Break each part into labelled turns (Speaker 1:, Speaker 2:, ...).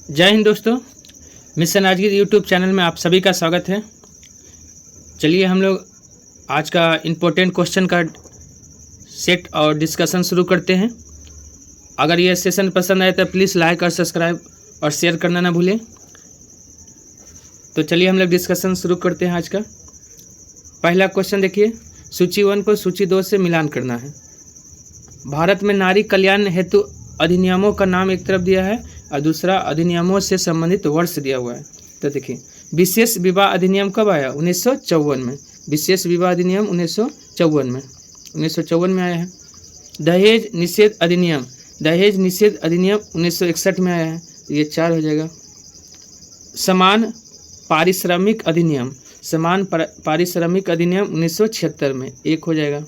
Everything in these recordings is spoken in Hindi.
Speaker 1: जय हिंद दोस्तों, मिशन राजगीर यूट्यूब चैनल में आप सभी का स्वागत है। चलिए हम लोग आज का इम्पोर्टेंट क्वेश्चन का सेट और डिस्कशन शुरू करते हैं। अगर ये सेशन पसंद आए तो प्लीज़ लाइक और सब्सक्राइब और शेयर करना ना भूलें। तो चलिए हम लोग डिस्कशन शुरू करते हैं। आज का पहला क्वेश्चन देखिए, सूची 1 को सूची 2 से मिलान करना है। भारत में नारी कल्याण हेतु अधिनियमों का नाम एक तरफ दिया है और दूसरा अधिनियमों से संबंधित वर्ष दिया हुआ है। तो देखिए, विशेष विवाह अधिनियम कब आया? 1954 में। विशेष विवाह अधिनियम 1954 में आया है। दहेज निषेध अधिनियम 1961 में आया है, ये 4 हो जाएगा। समान पारिश्रमिक अधिनियम 1976 में 1 हो जाएगा।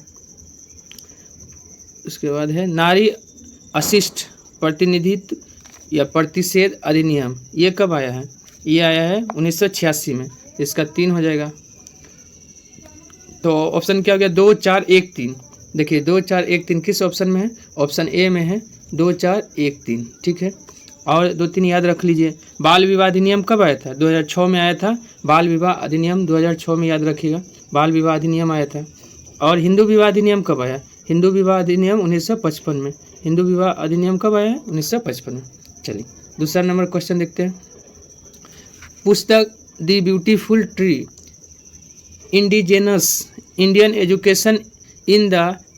Speaker 1: उसके बाद है नारी अशिष्ट प्रतिनिधित्व या प्रतिषेध अधिनियम, ये कब आया है? ये आया है 1986 में, इसका 3 हो जाएगा। तो ऑप्शन क्या हो गया? 2, 4, 1, 3। देखिए 2, 4, 1, 3 किस ऑप्शन में है? ऑप्शन ए में है 2, 4, 1, 3। ठीक है, और 2, 3 याद रख लीजिए। बाल विवाह अधिनियम कब आया था? 2006 में आया था। बाल विवाह अधिनियम 2006 में, याद रखिएगा, बाल विवाह अधिनियम आया था। और हिंदू विवाह अधिनियम कब आया? हिंदू विवाह अधिनियम 1955 में। हिंदू विवाह अधिनियम कब आया है? 1955 में। चलिए दूसरा नंबर क्वेश्चन देखते हैं। पुस्तक the beautiful tree indigenous Indian education in the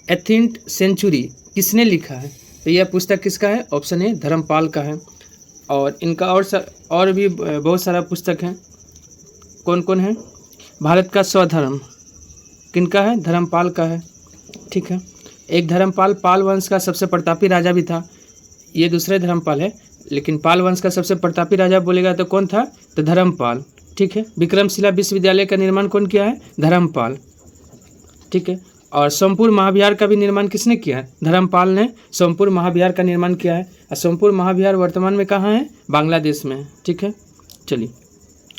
Speaker 1: 18th century किसने लिखा है? तो यह पुस्तक किसका है? ऑप्शन ए धर्मपाल का है। और इनका और भी बहुत सारा पुस्तक है। कौन कौन है? भारत का स्वधर्म किनका है? धर्मपाल का है। ठीक है, एक धर्मपाल पाल वंश का सबसे प्रतापी राजा भी था, ये दूसरे धर्मपाल है, लेकिन पाल वंश का सबसे प्रतापी राजा बोलेगा तो कौन था? तो धर्मपाल। ठीक है, विक्रमशिला विश्वविद्यालय का निर्माण कौन किया है? धर्मपाल। ठीक है, और सोमपुर महाविहार का भी निर्माण किसने किया है? धर्मपाल ने सोमपुर महाविहार का निर्माण किया है। और सोमपुर महाविहार वर्तमान में कहाँ है? बांग्लादेश में है। ठीक है, चलिए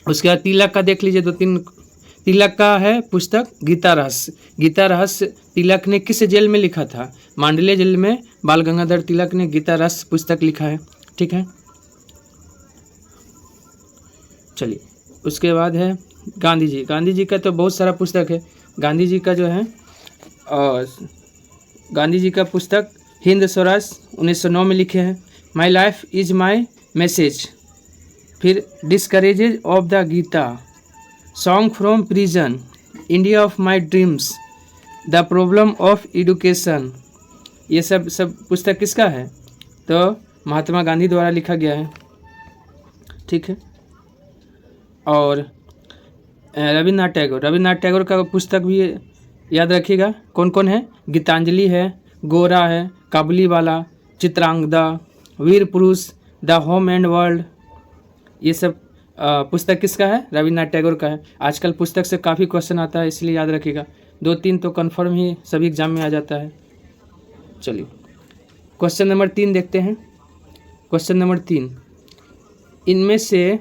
Speaker 1: उसके बाद तिलक का देख लीजिए। 2-3 तिलक का है पुस्तक गीता रहस्य। गीता रहस्य तिलक ने किस जेल में लिखा था? मांडले जेल में बाल गंगाधर तिलक ने गीता रहस्य पुस्तक लिखा है। ठीक है, चलिए उसके बाद है गांधी जी। गांधी जी का तो बहुत सारा पुस्तक है। गांधी जी का जो है गांधी जी का पुस्तक हिंद स्वराज 1909 में लिखे हैं। My life is my message, फिर discourses of the Gita, song from prison, India of my dreams, the problem of education, ये सब पुस्तक किसका है? तो महात्मा गांधी द्वारा लिखा गया है। ठीक है, और रविन्द्रनाथ टैगोर का पुस्तक भी याद रखिएगा। कौन कौन है? गीतांजलि है, गोरा है, काबुलीवाला, चित्रांगदा, वीर पुरुष, द होम एंड वर्ल्ड, ये सब पुस्तक किसका है? रविन्द्रनाथ टैगोर का है। आजकल पुस्तक से काफ़ी क्वेश्चन आता है, इसलिए याद रखिएगा। 2-3 तो कन्फर्म ही सभी एग्जाम में आ जाता है। चलिए क्वेश्चन नंबर 3 देखते हैं। क्वेश्चन नंबर 3, इनमें से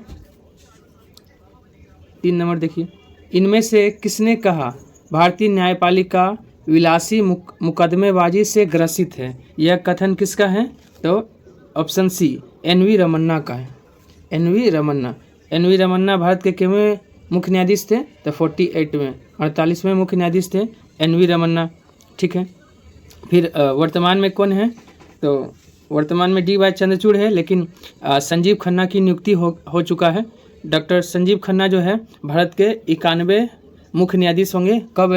Speaker 1: 3 नंबर देखिए, इनमें से किसने कहा भारतीय न्यायपालिका विलासी मुकदमेबाजी से ग्रसित है? यह कथन किसका है? तो ऑप्शन सी एन.वी. रमन्ना का है। एन.वी. रमन्ना भारत के कितवें मुख्य न्यायाधीश थे? तो 48वें, 48वें मुख्य न्यायाधीश थे एन.वी. रमन्ना। ठीक है, फिर वर्तमान में कौन है? तो वर्तमान में डी.वाई. चंद्रचूड़ है, लेकिन संजीव खन्ना की नियुक्ति हो चुका है। डॉक्टर संजीव खन्ना जो है भारत के 91 मुख्य न्यायाधीश होंगे। कब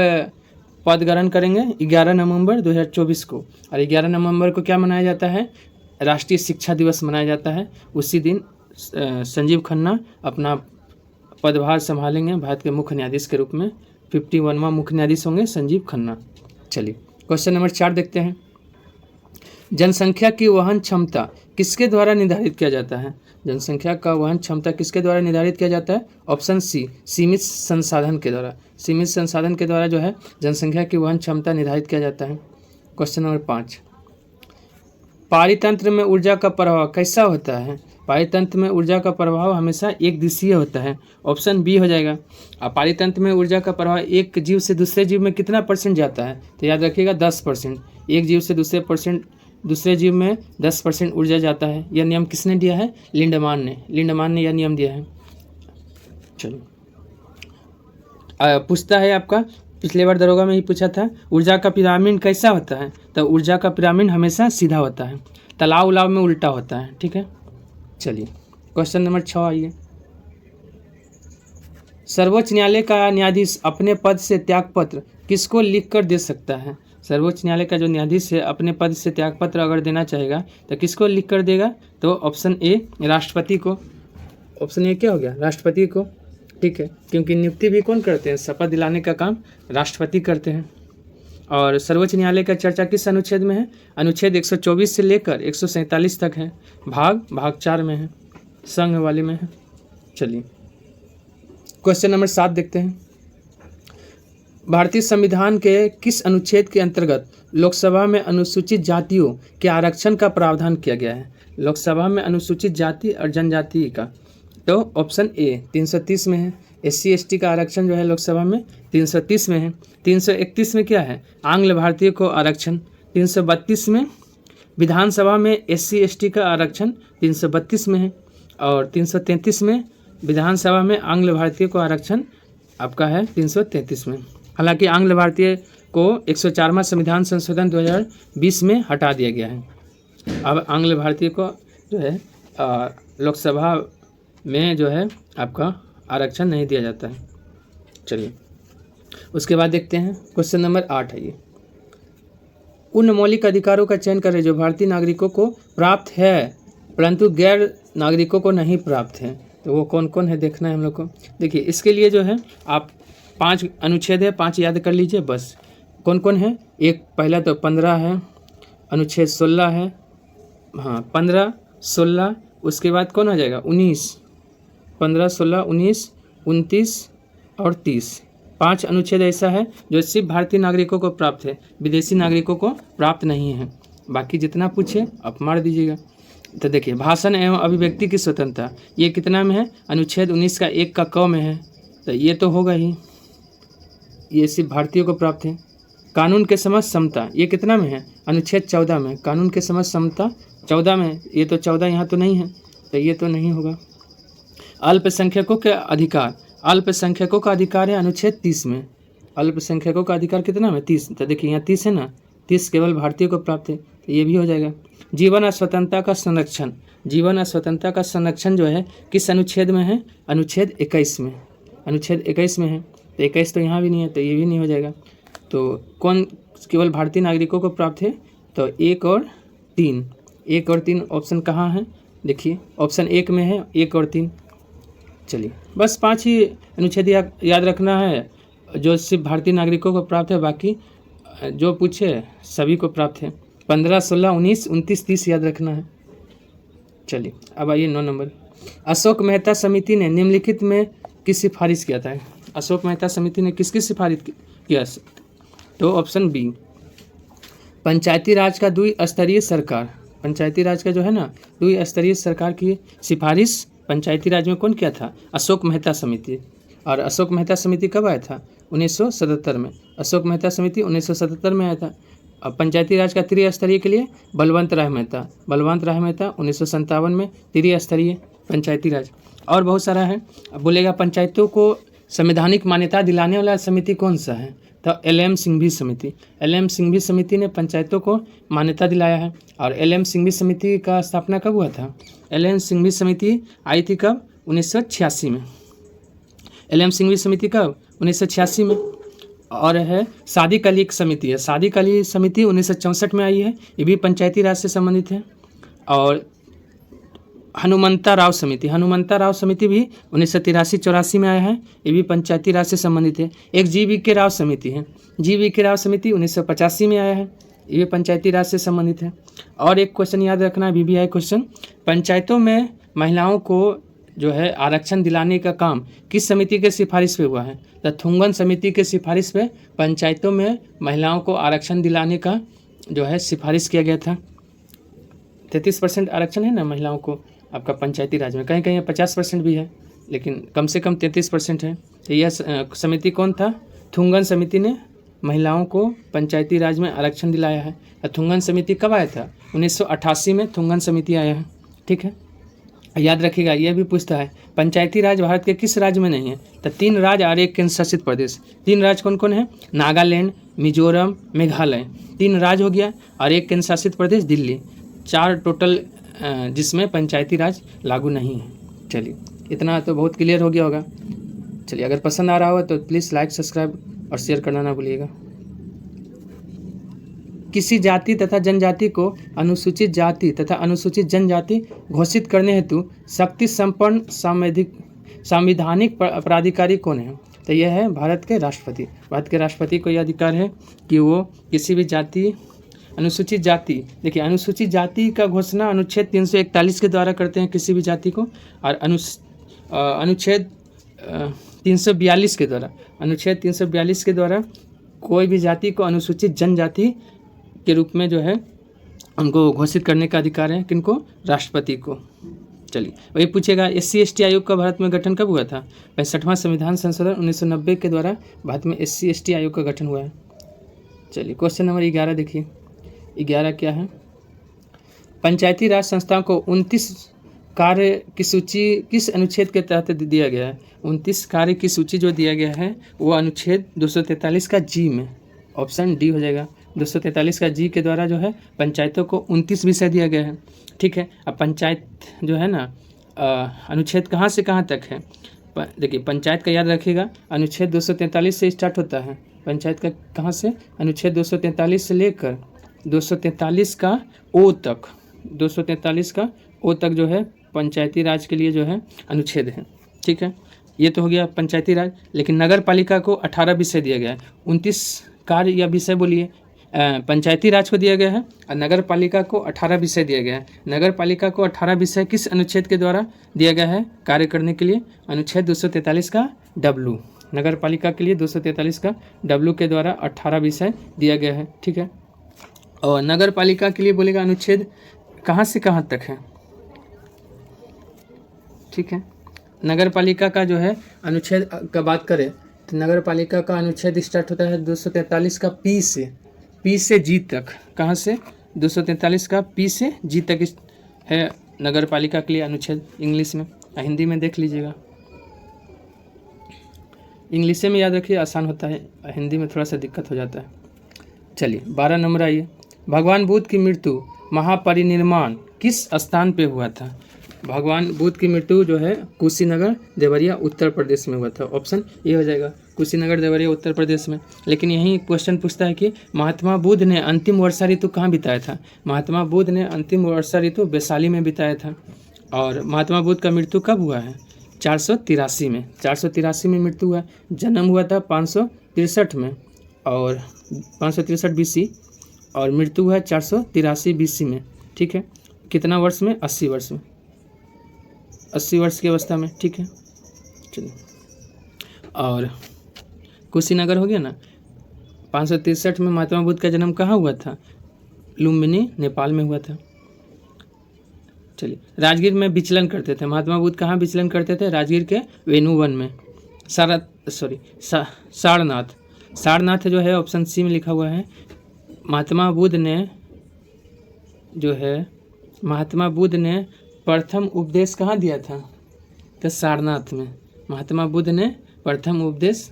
Speaker 1: पद ग्रहण करेंगे? 11 नवंबर 2024 को। और 11 नवंबर को क्या मनाया जाता है? राष्ट्रीय शिक्षा दिवस मनाया जाता है। उसी दिन संजीव खन्ना अपना पदभार संभालेंगे भारत के मुख्य न्यायाधीश के रूप में। 51वां मुख्य न्यायाधीश होंगे संजीव खन्ना। चलिए क्वेश्चन नंबर 4 देखते हैं। जनसंख्या की वहन क्षमता किसके द्वारा निर्धारित किया जाता है? जनसंख्या का वहन क्षमता किसके द्वारा निर्धारित किया जाता है? ऑप्शन सी सीमित संसाधन के द्वारा। सीमित संसाधन के द्वारा जो है जनसंख्या की वहन क्षमता निर्धारित किया जाता है। क्वेश्चन नंबर 5, पारितंत्र में ऊर्जा का प्रभाव कैसा होता है? पारितंत्र में ऊर्जा का प्रभाव हमेशा एक दिशीय होता है। ऑप्शन बी हो जाएगा। अब पारितंत्र में ऊर्जा का प्रभाव एक जीव से दूसरे जीव में कितना % जाता है? तो याद रखिएगा 10%। एक जीव से दूसरे दूसरे जीव में 10% ऊर्जा जाता है। यह नियम किसने दिया है? लिंडमान ने यह नियम दिया है। चलो पूछता है आपका, पिछले बार दरोगा में ही पूछा था, ऊर्जा का पिरामिड कैसा होता है? तो ऊर्जा का पिरामिड हमेशा सीधा होता है, तालाब उलाब में उल्टा होता है। ठीक है, चलिए क्वेश्चन नंबर 6 आइए। सर्वोच्च न्यायालय का न्यायाधीश अपने पद से त्यागपत्र किसको लिख कर दे सकता है? सर्वोच्च न्यायालय का जो न्यायाधीश है अपने पद से त्यागपत्र अगर देना चाहेगा तो किसको लिख कर देगा? तो ऑप्शन ए राष्ट्रपति को। ऑप्शन ए क्या हो गया? राष्ट्रपति को। ठीक है, क्योंकि नियुक्ति भी कौन करते हैं? शपथ दिलाने का काम राष्ट्रपति करते हैं। और सर्वोच्च न्यायालय का चर्चा किस अनुच्छेद में है? अनुच्छेद 124 से लेकर 147 तक है। भाग 4 में है, संघ वाले में है। चलिए क्वेश्चन नंबर 7 देखते हैं। भारतीय संविधान के किस अनुच्छेद के अंतर्गत लोकसभा में अनुसूचित जातियों के आरक्षण का प्रावधान किया गया है? लोकसभा में अनुसूचित जाति और जनजाति का, तो ऑप्शन ए 330 में है। SC ST का आरक्षण जो है लोकसभा में 330 में है। 331 में क्या है? आंग्ल भारतीय को आरक्षण। 332 में विधानसभा में SC ST का आरक्षण 332 में है। और 333 में विधानसभा में आंग्ल भारतीय को आरक्षण आपका है 333 में। हालांकि आंग्ल भारतीय को 104वां संविधान संशोधन 2020 में हटा दिया गया है। अब आंग्ल भारतीय को जो है लोकसभा में जो है आपका आरक्षण नहीं दिया जाता है। चलिए उसके बाद देखते हैं क्वेश्चन नंबर 8 है ये। उन मौलिक अधिकारों का चयन करें जो भारतीय नागरिकों को प्राप्त है परंतु गैर नागरिकों को नहीं प्राप्त है। तो वो कौन कौन है देखना है हम लोग को। देखिए इसके लिए जो है आप 5 अनुच्छेद है, 5 याद कर लीजिए बस। कौन कौन है? एक पहला तो 15 है, अनुच्छेद 16 है, हाँ 15, 16, उसके बाद कौन आ जाएगा? 19, 15, 16, 19, 29 और 30। 5 अनुच्छेद ऐसा है जो सिर्फ भारतीय नागरिकों को प्राप्त है, विदेशी नागरिकों को प्राप्त नहीं है। बाकी जितना पूछे आप मार दीजिएगा। तो देखिए भाषण एवं अभिव्यक्ति की स्वतंत्रता, ये कितना में है? अनुच्छेद 19 का 1 का क में है, तो ये तो होगा ही, ये सिर्फ भारतीयों को प्राप्त है। कानून के समझ समता, ये कितना में है? अनुच्छेद 14 में। कानून के समझ समता 14 में, ये तो 14 यहाँ तो नहीं है, तो ये तो नहीं होगा। अल्पसंख्यकों के अधिकार, अल्पसंख्यकों का अधिकार है अनुच्छेद 30 में। अल्पसंख्यकों का अधिकार कितना में? 30। तो देखिए यहाँ 30 है ना, 30 केवल भारतीय को प्राप्त है, तो ये भी हो जाएगा। जीवन और स्वतंत्रता का संरक्षण, जीवन और स्वतंत्रता का संरक्षण जो है किस अनुच्छेद में है? अनुच्छेद 21 में। अनुच्छेद 21 में है, तो 21 तो यहाँ भी नहीं है, तो ये भी नहीं हो जाएगा। तो कौन केवल भारतीय नागरिकों को प्राप्त है? तो 1 और 3, 1 और 3 ऑप्शन कहाँ है? देखिए ऑप्शन 1 में है 1 और 3। चलिए बस 5 ही अनुच्छेद याद रखना है जो सिर्फ भारतीय नागरिकों को प्राप्त है, बाकी जो पूछे सभी को प्राप्त है। 15, 16, 19, 29, 30 याद रखना है। चलिए अब आइए 9 नंबर। अशोक मेहता समिति ने निम्नलिखित में किस सिफारिश किया था? अशोक मेहता समिति ने किसकी सिफारिश किया? तो ऑप्शन बी पंचायती राज का द्विस्तरीय सरकार, पंचायती राज का जो है ना द्विस्तरीय सरकार की सिफारिश पंचायती राज में कौन किया था? अशोक मेहता समिति। और अशोक मेहता समिति कब आया था? 1977 में। अशोक मेहता समिति 1977 में आया था। अब पंचायती राज का त्रिस्तरीय के लिए बलवंत राय मेहता 1957 में त्रिस्तरीय पंचायती राज। और बहुत सारा है। अब बोलेगा पंचायतों को संवैधानिक मान्यता दिलाने वाला समिति कौन सा है? तो LM सिंघवी समिति। LM सिंघवी समिति ने पंचायतों को मान्यता दिलाया है। और LM सिंघवी समिति का स्थापना कब हुआ था? LM सिंघवी समिति आई थी कब? 1986 में। LM सिंघवी समिति कब? 1986 में। और है सादी कली एक समिति है, सादी कली समिति 1964 में आई है, ये भी पंचायती राज से संबंधित है। और हनुमंता राव समिति, हनुमंता राव समिति भी 1983-84 में आया है, ये भी पंचायती राज से संबंधित है। एक GV राव समिति है, GV राव समिति 1985 में आया है, ये भी पंचायती राज से संबंधित है। और एक क्वेश्चन याद रखना, BBI क्वेश्चन, पंचायतों में महिलाओं को जो है आरक्षण दिलाने का काम किस समिति के सिफारिश पे हुआ है? तो थुंगन समिति के सिफारिश पे पंचायतों में महिलाओं को आरक्षण दिलाने का जो है सिफारिश किया गया था। 33% आरक्षण है ना महिलाओं को आपका पंचायती राज में, कहीं कहीं 50% भी है, लेकिन कम से कम 33% है। तो यह समिति कौन था? थुंगन समिति ने महिलाओं को पंचायती राज में आरक्षण दिलाया है? थुंगन समिति कब आया था? 1988 में थुंगन समिति आया है। ठीक है, याद रखिएगा, यह भी पूछता है पंचायती राज भारत के किस राज्य में नहीं है? तो 3 राज्य और 1 केंद्र शासित प्रदेश। 3 राज्य कौन कौन है? नागालैंड, मिजोरम, मेघालय। 3 राज्य हो गया और 1 केंद्र शासित प्रदेश दिल्ली। 4 टोटल जिसमें पंचायती राज लागू नहीं है। चलिए, इतना तो बहुत क्लियर हो गया होगा। चलिए, अगर पसंद आ रहा हो तो प्लीज़ लाइक, सब्सक्राइब और शेयर करना ना भूलिएगा। किसी जाति तथा जनजाति को अनुसूचित जाति तथा अनुसूचित जनजाति घोषित करने हेतु शक्ति संपन्न संवैधानिक प्राधिकारी कौन है? तो यह है भारत के राष्ट्रपति। भारत के राष्ट्रपति को यह अधिकार है कि वो किसी भी जाति, अनुसूचित जाति, देखिए अनुसूचित जाति का घोषणा अनुच्छेद 341 के द्वारा करते हैं किसी भी जाति को, और अनुच्छेद 342 के द्वारा, अनुच्छेद 342 के द्वारा कोई भी जाति को अनुसूचित जनजाति के रूप में जो है उनको घोषित करने का अधिकार है। किनको? राष्ट्रपति को। चलिए, वही पूछेगा SC/ST आयोग का भारत में गठन कब हुआ था? 65वां संविधान संशोधन 1990 के द्वारा भारत में SC/ST आयोग का गठन हुआ है। चलिए, क्वेश्चन नंबर 11 देखिए। 11 क्या है? पंचायती राज संस्थाओं को 29 कार्य की सूची किस अनुच्छेद के तहत दिया गया है? 29 कार्य की सूची जो दिया गया है वो अनुच्छेद 243 का जी में, ऑप्शन डी हो जाएगा। 243 का जी के द्वारा जो है पंचायतों को 29 विषय दिया गया है। ठीक है, अब पंचायत जो है ना अनुच्छेद कहाँ से कहाँ तक है? देखिए, पंचायत का याद रखिएगा, अनुच्छेद 243 से स्टार्ट होता है। पंचायत का कहाँ से? अनुच्छेद 243 से लेकर 243 का ओ तक, 243 का ओ तक जो है पंचायती राज के लिए जो है अनुच्छेद है। ठीक है, ये तो हो गया पंचायती राज। लेकिन नगर पालिका को 18 विषय दिया गया है। 29 कार्य या विषय बोलिए पंचायती राज को दिया गया है और नगर पालिका को 18 विषय दिया गया है। नगर पालिका को 18 विषय किस अनुच्छेद के द्वारा दिया गया है कार्य करने के लिए? अनुच्छेद 243 का डब्लू। नगर पालिका के लिए 243 का डब्लू के द्वारा 18 विषय दिया गया है। ठीक है, और नगर पालिका के लिए बोलेगा अनुच्छेद कहाँ से कहाँ तक है? ठीक है, नगर पालिका का जो है अनुच्छेद का बात करें तो नगर पालिका का अनुच्छेद स्टार्ट होता है 243 का पी से जी तक। कहाँ से? 243 का पी से जी तक है नगर पालिका के लिए अनुच्छेद। इंग्लिश में, हिंदी में देख लीजिएगा। इंग्लिश में याद रखिए, आसान होता है, हिंदी में थोड़ा सा दिक्कत हो जाता है। चलिए, 12 नंबर आइए। भगवान बुद्ध की मृत्यु महापरिनिर्वाण किस स्थान पे हुआ था? भगवान बुद्ध की मृत्यु जो है कुशीनगर देवरिया उत्तर प्रदेश में हुआ था। ऑप्शन ये हो जाएगा, कुशीनगर देवरिया उत्तर प्रदेश में। लेकिन यही क्वेश्चन पूछता है कि महात्मा बुद्ध ने अंतिम वर्षा ऋतु कहाँ बिताया था? महात्मा बुद्ध ने अंतिम वर्षा ऋतु वैशाली में बिताया था। और महात्मा बुद्ध का मृत्यु कब हुआ है? 483 में। 483 में मृत्यु हुआ। जन्म हुआ था 563 में और 563 BC और मृत्यु हुआ 483 BC में। ठीक है, कितना वर्ष में? 80 वर्ष में, 80 वर्ष की अवस्था में। ठीक है, चलिए, और कुशीनगर हो गया ना। 563 में महात्मा बुद्ध का जन्म कहाँ हुआ था? लुम्बिनी, नेपाल में हुआ था। चलिए, राजगीर में विचलन करते थे महात्मा बुद्ध। कहाँ विचलन करते थे? राजगीर के वेणुवन में। सारनाथ जो है ऑप्शन सी में लिखा हुआ है। महात्मा बुद्ध ने प्रथम उपदेश कहाँ दिया था? तो सारनाथ में। महात्मा बुद्ध ने प्रथम उपदेश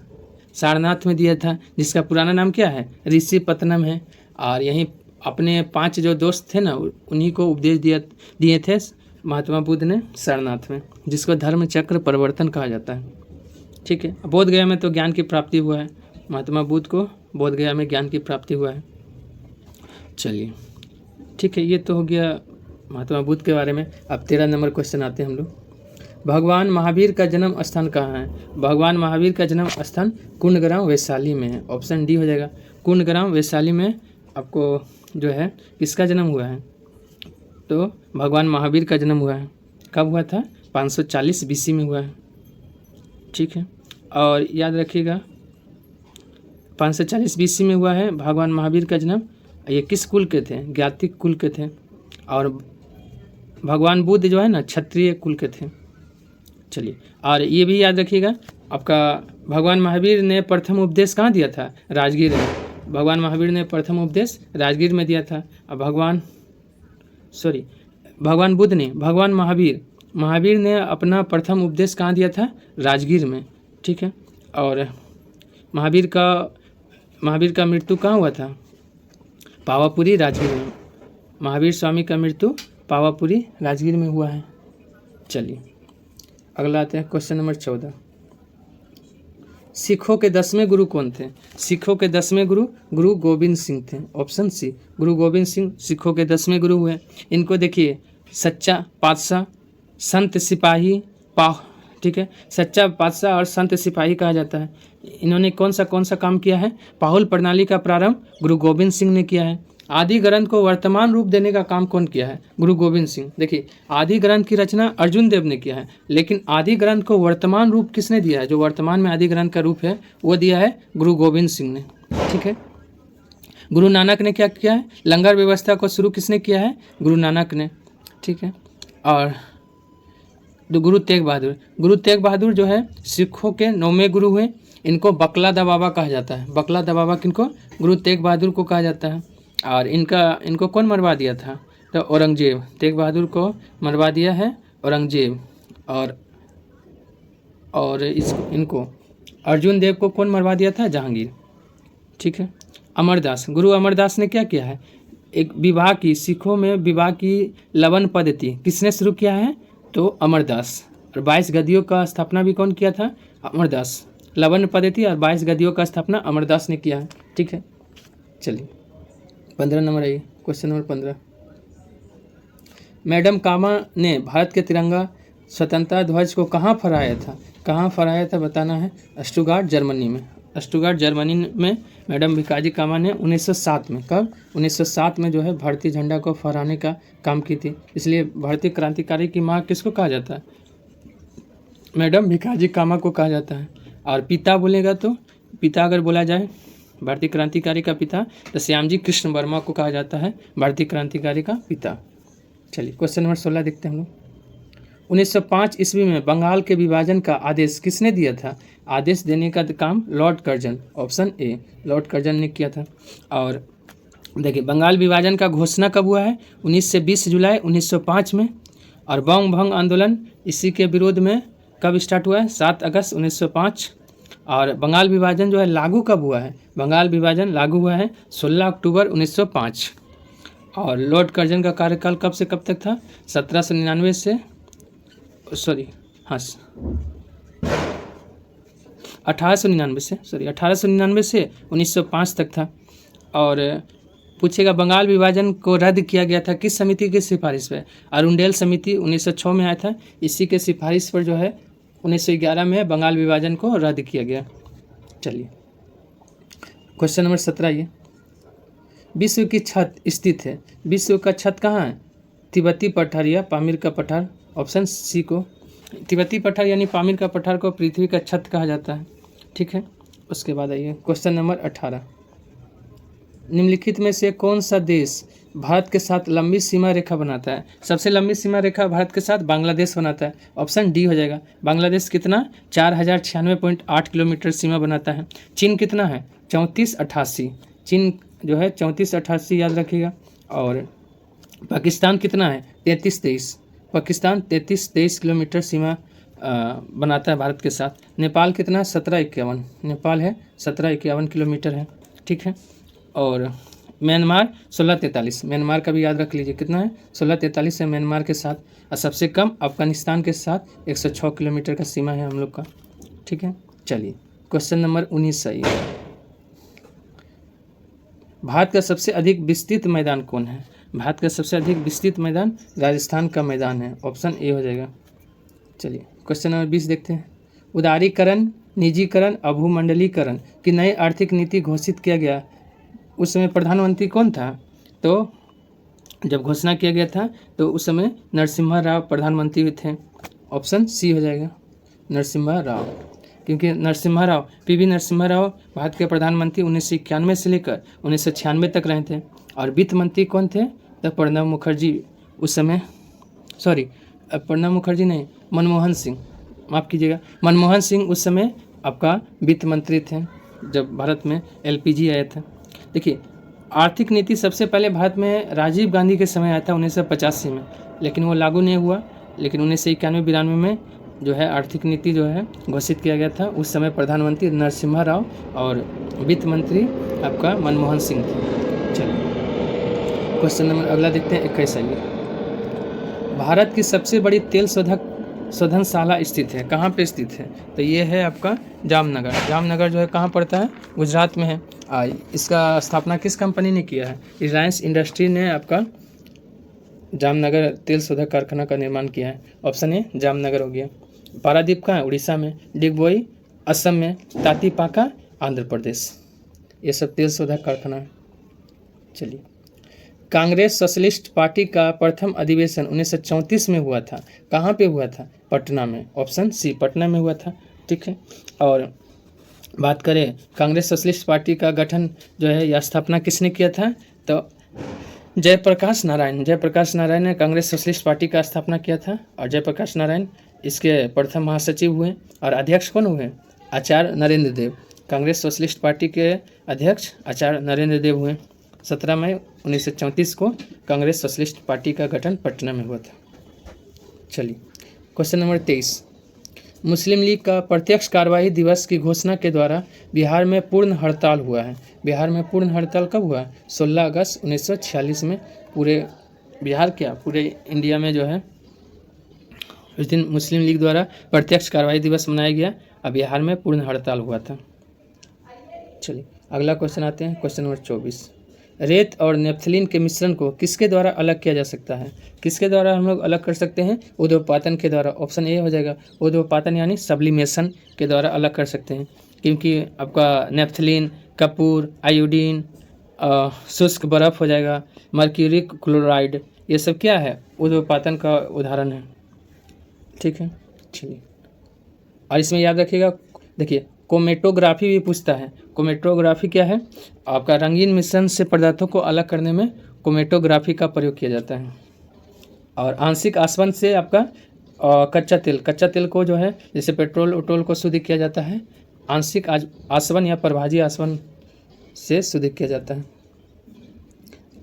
Speaker 1: सारनाथ में दिया था, जिसका पुराना नाम क्या है? ऋषिपत्तनम है। और यहीं अपने 5 जो दोस्त थे ना, उन्हीं को उपदेश दिए थे महात्मा बुद्ध ने सारनाथ में, जिसको धर्म चक्र परिवर्तन कहा जाता है। ठीक है, बोध गया में तो ज्ञान की प्राप्ति हुआ है। महात्मा बुद्ध को बोध गया में ज्ञान की प्राप्ति हुआ है। चलिए, ठीक है, ये तो हो गया महात्मा बुद्ध के बारे में। अब 13 नंबर क्वेश्चन आते हैं हम लोग। भगवान महावीर का जन्म स्थान कहाँ है? भगवान महावीर का जन्म स्थान कुंडग्राम वैशाली में है। ऑप्शन डी हो जाएगा। कुंडग्राम वैशाली में आपको जो है किसका जन्म हुआ है? तो भगवान महावीर का जन्म हुआ है। कब हुआ था? 540 BC में हुआ है। ठीक है, और याद रखिएगा 540 BC में हुआ है भगवान महावीर का जन्म। ये किस कुल के थे? ज्ञातिक कुल के थे। और भगवान बुद्ध जो है ना क्षत्रिय कुल के थे। चलिए, और ये भी याद रखिएगा आपका भगवान महावीर ने प्रथम उपदेश कहाँ दिया था? राजगीर में। भगवान महावीर ने प्रथम उपदेश राजगीर में दिया था। अब भगवान बुद्ध ने, भगवान महावीर ने अपना प्रथम उपदेश कहाँ दिया था? राजगीर में। ठीक है। और महावीर का मृत्यु कहाँ हुआ था? पावापुरी राजगीर में। महावीर स्वामी का मृत्यु पावापुरी राजगीर में हुआ है। चलिए अगला आते हैं क्वेश्चन नंबर 14। सिखों के 10वें गुरु कौन थे? सिखों के 10वें गुरु गोविंद सिंह थे। ऑप्शन सी, गुरु गोविंद सिंह सिखों के 10वें गुरु हुए। इनको देखिए सच्चा पातशाह, संत सिपाही ठीक है, सच्चा पातशाह और संत सिपाही कहा जाता है। इन्होंने कौन सा काम किया है? पाहुल प्रणाली का प्रारंभ गुरु गोविंद सिंह ने किया है। आदि ग्रंथ को वर्तमान रूप देने का काम कौन किया है? गुरु गोविंद सिंह। देखिए आदि ग्रंथ की रचना अर्जुन देव ने किया है, लेकिन आदि ग्रंथ को वर्तमान रूप किसने दिया है? जो वर्तमान में आदि ग्रंथ का रूप है वो दिया है गुरु गोविंद सिंह ने। ठीक है। गुरु नानक ने क्या किया है? लंगर व्यवस्था को शुरू किसने किया है? गुरु नानक ने। ठीक है। और गुरु तेग बहादुर जो है सिखों के 9वें गुरु हुए। इनको बकला दा बाबा कहा जाता है। बकला दा बाबा किनको? गुरु तेग बहादुर को कहा जाता है। और इनको कौन मरवा दिया था? तो औरंगजेब। तेग बहादुर को मरवा दिया है औरंगजेब। और इनको अर्जुन देव को कौन मरवा दिया था? जहांगीर। ठीक है। अमरदास, गुरु अमरदास ने क्या किया है? एक विवाह की, सिखों में विवाह की लवन पद्धति किसने शुरू किया है? तो अमरदास। और 22 गद्दियों का स्थापना भी कौन किया था? अमरदास। लवन पद्धति और 22 गद्दियों का स्थापना अमरदास ने किया है। ठीक है। चलिए 15 नंबर आइए, क्वेश्चन नंबर 15। मैडम कामा ने भारत के तिरंगा स्वतंत्रता ध्वज को कहाँ फहराया था? कहाँ फहराया था बताना है। स्टुटगार्ट जर्मनी में। स्टुटगार्ट जर्मनी में मैडम भिकाजी कामा ने 1907 में, कब? 1907 में जो है भारतीय झंडा को फहराने का काम की थी। इसलिए भारतीय क्रांतिकारी की माँ किसको कहा जाता है? मैडम भिकाजी कामा को कहा जाता है। और पिता बोलेगा तो, पिता अगर बोला जाए भारतीय क्रांतिकारी का पिता, तो श्यामजी कृष्ण वर्मा को कहा जाता है भारतीय क्रांतिकारी का पिता। चलिए क्वेश्चन नंबर 16 देखते हैं हम लोग। 1905 ईस्वी में बंगाल के विभाजन का आदेश किसने दिया था? आदेश देने का काम Lord Curzon. Option A, Lord Curzon ने किया था। और देखिए बंगाल विभाजन का घोषणा कब हुआ है? 19 से 20 जुलाई 1905 में। और बंग भंग आंदोलन इसी के विरोध में कब स्टार्ट हुआ है? 7 अगस्त 1905। और बंगाल विभाजन जो है लागू कब हुआ है? बंगाल विभाजन लागू हुआ है 16 अक्टूबर 1905। और लॉर्ड कर्जन का कार्यकाल कब से कब तक था? 1799 से 1899 से 1905 तक था। और पूछेगा बंगाल विभाजन को रद्द किया गया था किस समिति की सिफारिश पर? अरुंडेल समिति 1906 में आया था। इसी के सिफारिश पर जो है 1911 में बंगाल विभाजन को रद्द किया गया। चलिए क्वेश्चन नंबर 17 ये। विश्व की छत स्थित है। विश्व का छत कहाँ है? तिब्बती पठार या पामीर का पठार। ऑप्शन सी को, तिब्बती पठार यानी पामीर का पठार को पृथ्वी का छत कहा जाता है। ठीक है। उसके बाद आइए क्वेश्चन नंबर 18। निम्नलिखित में से कौन सा देश भारत के साथ लंबी सीमा रेखा बनाता है? सबसे लंबी सीमा रेखा भारत के साथ बांग्लादेश बनाता है। ऑप्शन डी हो जाएगा। बांग्लादेश कितना? 4096.8 किलोमीटर सीमा बनाता है। चीन कितना है? 3488। चीन जो है 3488 याद रखिएगा। और पाकिस्तान कितना है? 3323। पाकिस्तान 3323 किलोमीटर सीमा बनाता है भारत के साथ। नेपाल कितना? 1751। नेपाल है 1751 किलोमीटर है। ठीक है। और म्यांमार 1643। म्यांमार का भी याद रख लीजिए कितना है? 1643 है म्यांमार के साथ। और सबसे कम अफगानिस्तान के साथ 106 किलोमीटर का सीमा है हम लोग का। ठीक है। चलिए क्वेश्चन नंबर 19 आइए। भारत का सबसे अधिक विस्तृत मैदान कौन है? भारत का सबसे अधिक विस्तृत मैदान राजस्थान का मैदान है। ऑप्शन ए हो जाएगा। चलिए क्वेश्चन नंबर 20 देखते हैं। उदारीकरण, निजीकरण, अभूमंडलीकरण की नई आर्थिक नीति घोषित किया गया, उस समय प्रधानमंत्री कौन था? तो जब घोषणा किया गया था तो उस समय नरसिम्हा राव प्रधानमंत्री थे। ऑप्शन सी हो जाएगा, नरसिम्हा राव। क्योंकि नरसिम्हा राव, पीवी नरसिम्हा राव भारत के प्रधानमंत्री 1991 से लेकर 1996 तक रहे थे। और वित्त मंत्री कौन थे? तो प्रणब मुखर्जी उस समय, प्रणब मुखर्जी नहीं, मनमोहन सिंह, माफ़ कीजिएगा, मनमोहन सिंह उस समय आपका वित्त मंत्री थे जब भारत में एलपीजी आया था। देखिए, आर्थिक नीति सबसे पहले भारत में राजीव गांधी के समय आया था 1985 में, लेकिन वो लागू नहीं हुआ। लेकिन 1991-92 में जो है आर्थिक नीति जो है घोषित किया गया था। उस समय प्रधानमंत्री नरसिम्हा राव और वित्त मंत्री आपका मनमोहन सिंह थे। चलिए क्वेश्चन नंबर अगला देखते हैं 21। भारत की सबसे बड़ी तेल शोधनशाला स्थित है, कहाँ पे स्थित है? तो ये है आपका जामनगर। जामनगर जो है कहाँ पड़ता है? गुजरात में है। इसका स्थापना किस कंपनी ने किया है? रिलायंस इंडस्ट्री ने आपका जामनगर तेल शोधक कारखाना का निर्माण किया है। ऑप्शन ए जामनगर हो गया। पारादीप कहाँ है? उड़ीसा में। डिगबोई असम में। तातीपाका आंध्र प्रदेश। ये सब तेल शोधक कारखाना है। चलिए, कांग्रेस सोशलिस्ट पार्टी का प्रथम अधिवेशन 1934 में हुआ था, कहाँ पे हुआ था? पटना में। ऑप्शन सी पटना में हुआ था। ठीक है, और बात करें कांग्रेस सोशलिस्ट पार्टी का गठन जो है या स्थापना किसने किया था? तो जयप्रकाश नारायण ने कांग्रेस सोशलिस्ट पार्टी का स्थापना किया था। और जयप्रकाश नारायण इसके प्रथम महासचिव हुए और अध्यक्ष कौन हुए? आचार्य नरेंद्र देव। कांग्रेस सोशलिस्ट पार्टी के अध्यक्ष आचार्य नरेंद्र देव हुए। 17 मई 1934 को कांग्रेस सोशलिस्ट पार्टी का गठन पटना में हुआ था। चलिए क्वेश्चन नंबर 23। मुस्लिम लीग का प्रत्यक्ष कार्यवाही दिवस की घोषणा के द्वारा बिहार में पूर्ण हड़ताल हुआ है। बिहार में पूर्ण हड़ताल कब हुआ? 16 अगस्त 1946 में। पूरे बिहार क्या पूरे इंडिया में जो है उस दिन मुस्लिम लीग द्वारा प्रत्यक्ष कार्यवाही दिवस मनाया गया और बिहार में पूर्ण हड़ताल हुआ था। चलिए अगला क्वेश्चन आते हैं, क्वेश्चन नंबर 24। रेत और नेफ्थलीन के मिश्रण को किसके द्वारा अलग किया जा सकता है? किसके द्वारा हम लोग अलग कर सकते हैं? ऊर्ध्वपातन के द्वारा। ऑप्शन ए हो जाएगा। ऊर्ध्वपातन यानी सब्लिमेशन के द्वारा अलग कर सकते हैं, क्योंकि आपका नेफ्थलीन, कपूर, आयोडीन, शुष्क बर्फ हो जाएगा, मर्क्यूरी क्लोराइड, ये सब क्या है? ऊर्ध्वपातन का उदाहरण है। ठीक है, चलिए, और इसमें याद रखिएगा, देखिए कोमेटोग्राफी भी पूछता है। कोमेटोग्राफी क्या है? आपका रंगीन मिश्रण से पदार्थों को अलग करने में कोमेटोग्राफी का प्रयोग किया जाता है। और आंशिक आसवन से आपका कच्चा तेल को जो है जैसे पेट्रोल उट्रोल को शुद्ध किया जाता है, आंशिक आसवन या प्रभाजी आसवन से शुद्ध किया जाता है।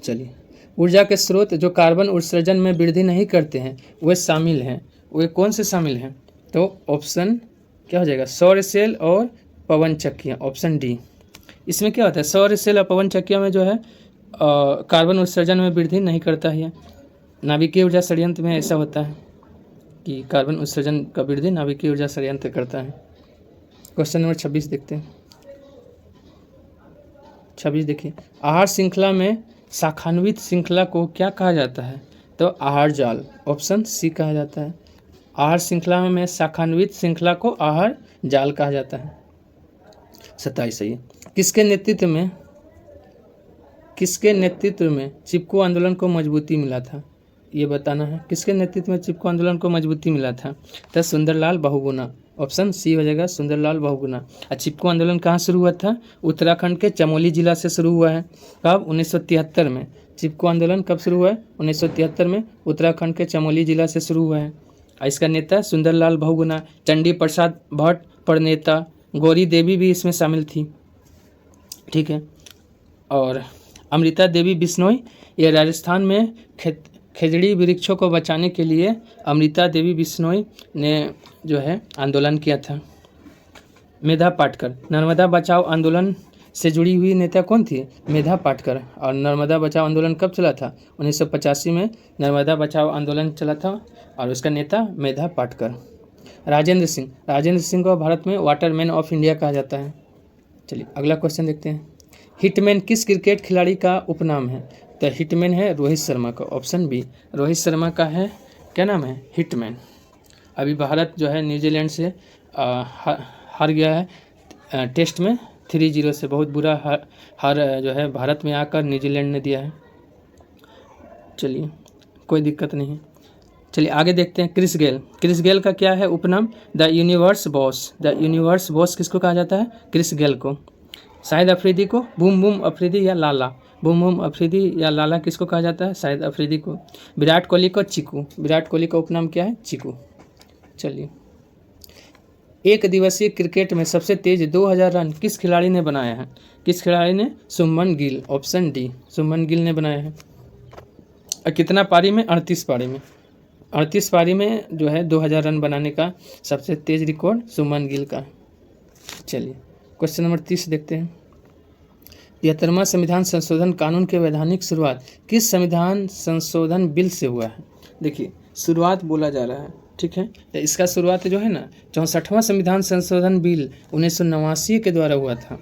Speaker 1: चलिए, ऊर्जा के स्रोत जो कार्बन उत्सर्जन में वृद्धि नहीं करते हैं वे शामिल हैं। वे कौन से शामिल हैं? तो ऑप्शन क्या हो जाएगा? सौर सेल और पवन चक्कियाँ। Option D. इसमें क्या होता है? सौर सेल और पवन चक्कियाँ में जो है कार्बन उत्सर्जन में वृद्धि नहीं करता है। नाभिकीय ऊर्जा संयंत्र में ऐसा होता है कि कार्बन उत्सर्जन का वृद्धि नाभिकीय ऊर्जा संयंत्र करता है। क्वेश्चन नंबर 26 देखते हैं। 26 देखिए, आहार श्रृंखला में शाखान्वित श्रृंखला को क्या कहा जाता है? तो आहार जाल। ऑप्शन सी कहा जाता है। आहार श्रृंखला में शाखान्वित श्रृंखला को आहार जाल कहा जाता है। 27 सही है। किसके नेतृत्व में चिपको आंदोलन को मजबूती मिला था? ये बताना है। किसके नेतृत्व में चिपको आंदोलन को मजबूती मिला था? तो सुंदरलाल बहुगुणा। ऑप्शन सी हो जाएगा, सुंदरलाल बहुगुणा। और चिपको आंदोलन कहाँ शुरू हुआ था? उत्तराखंड के चमोली जिला से शुरू हुआ है। कब? 1973 में। चिपको आंदोलन कब शुरू हुआ है? 1973 में उत्तराखंड के चमोली जिला से शुरू हुआ है। इसका नेता सुंदरलाल बहुगुणा। चंडी प्रसाद भट्ट प्रणेता, गौरी देवी भी इसमें शामिल थी। ठीक है, और अमृता देवी बिश्नोई, ये राजस्थान में खेजड़ी वृक्षों को बचाने के लिए अमृता देवी बिश्नोई ने जो है आंदोलन किया था। मेधा पाटकर, नर्मदा बचाओ आंदोलन से जुड़ी हुई नेता कौन थी? मेधा पाटकर। और नर्मदा बचाओ आंदोलन कब चला था? 1985 में नर्मदा बचाओ आंदोलन चला था और उसका नेता मेधा पाटकर। राजेंद्र सिंह को भारत में वाटरमैन ऑफ इंडिया कहा जाता है। चलिए अगला क्वेश्चन देखते हैं। हिटमैन किस क्रिकेट खिलाड़ी का उपनाम है? तो हिटमैन है रोहित शर्मा का। ऑप्शन बी, रोहित शर्मा का है क्या नाम है? हिटमैन। अभी भारत जो है न्यूजीलैंड से हार गया है टेस्ट में 3-0 से। बहुत बुरा हार जो है भारत में आकर न्यूजीलैंड ने दिया है। चलिए कोई दिक्कत नहीं है। चलिए आगे देखते हैं। क्रिस गेल का क्या है उपनाम? The universe boss. The universe boss किसको कहा जाता है? क्रिस गेल को। शाहिद अफरीदी को बूम बूम अफरीदी या लाला। बूम बूम अफरीदी या लाला किसको कहा जाता है? शाहिद अफरीदी को। विराट कोहली को चिकू। विराट कोहली का उपनाम क्या है? चिकू। चलिए एक दिवसीय क्रिकेट में सबसे तेज 2000 रन किस खिलाड़ी ने बनाया है? किस खिलाड़ी ने? शुभमन गिल, ऑप्शन डी, शुभमन गिल ने बनाया है। और कितना पारी में? 38 पारी में। 38 पारी में जो है 2000 रन बनाने का सबसे तेज रिकॉर्ड शुभमन गिल का। चलिए क्वेश्चन नंबर 30 देखते हैं। 73वां संविधान संशोधन कानून के वैधानिक शुरुआत किस संविधान संशोधन बिल से हुआ है? देखिए शुरुआत बोला जा रहा है, ठीक है, तो इसका शुरुआत जो है ना 64वां संविधान संशोधन बिल 1989 के द्वारा हुआ था,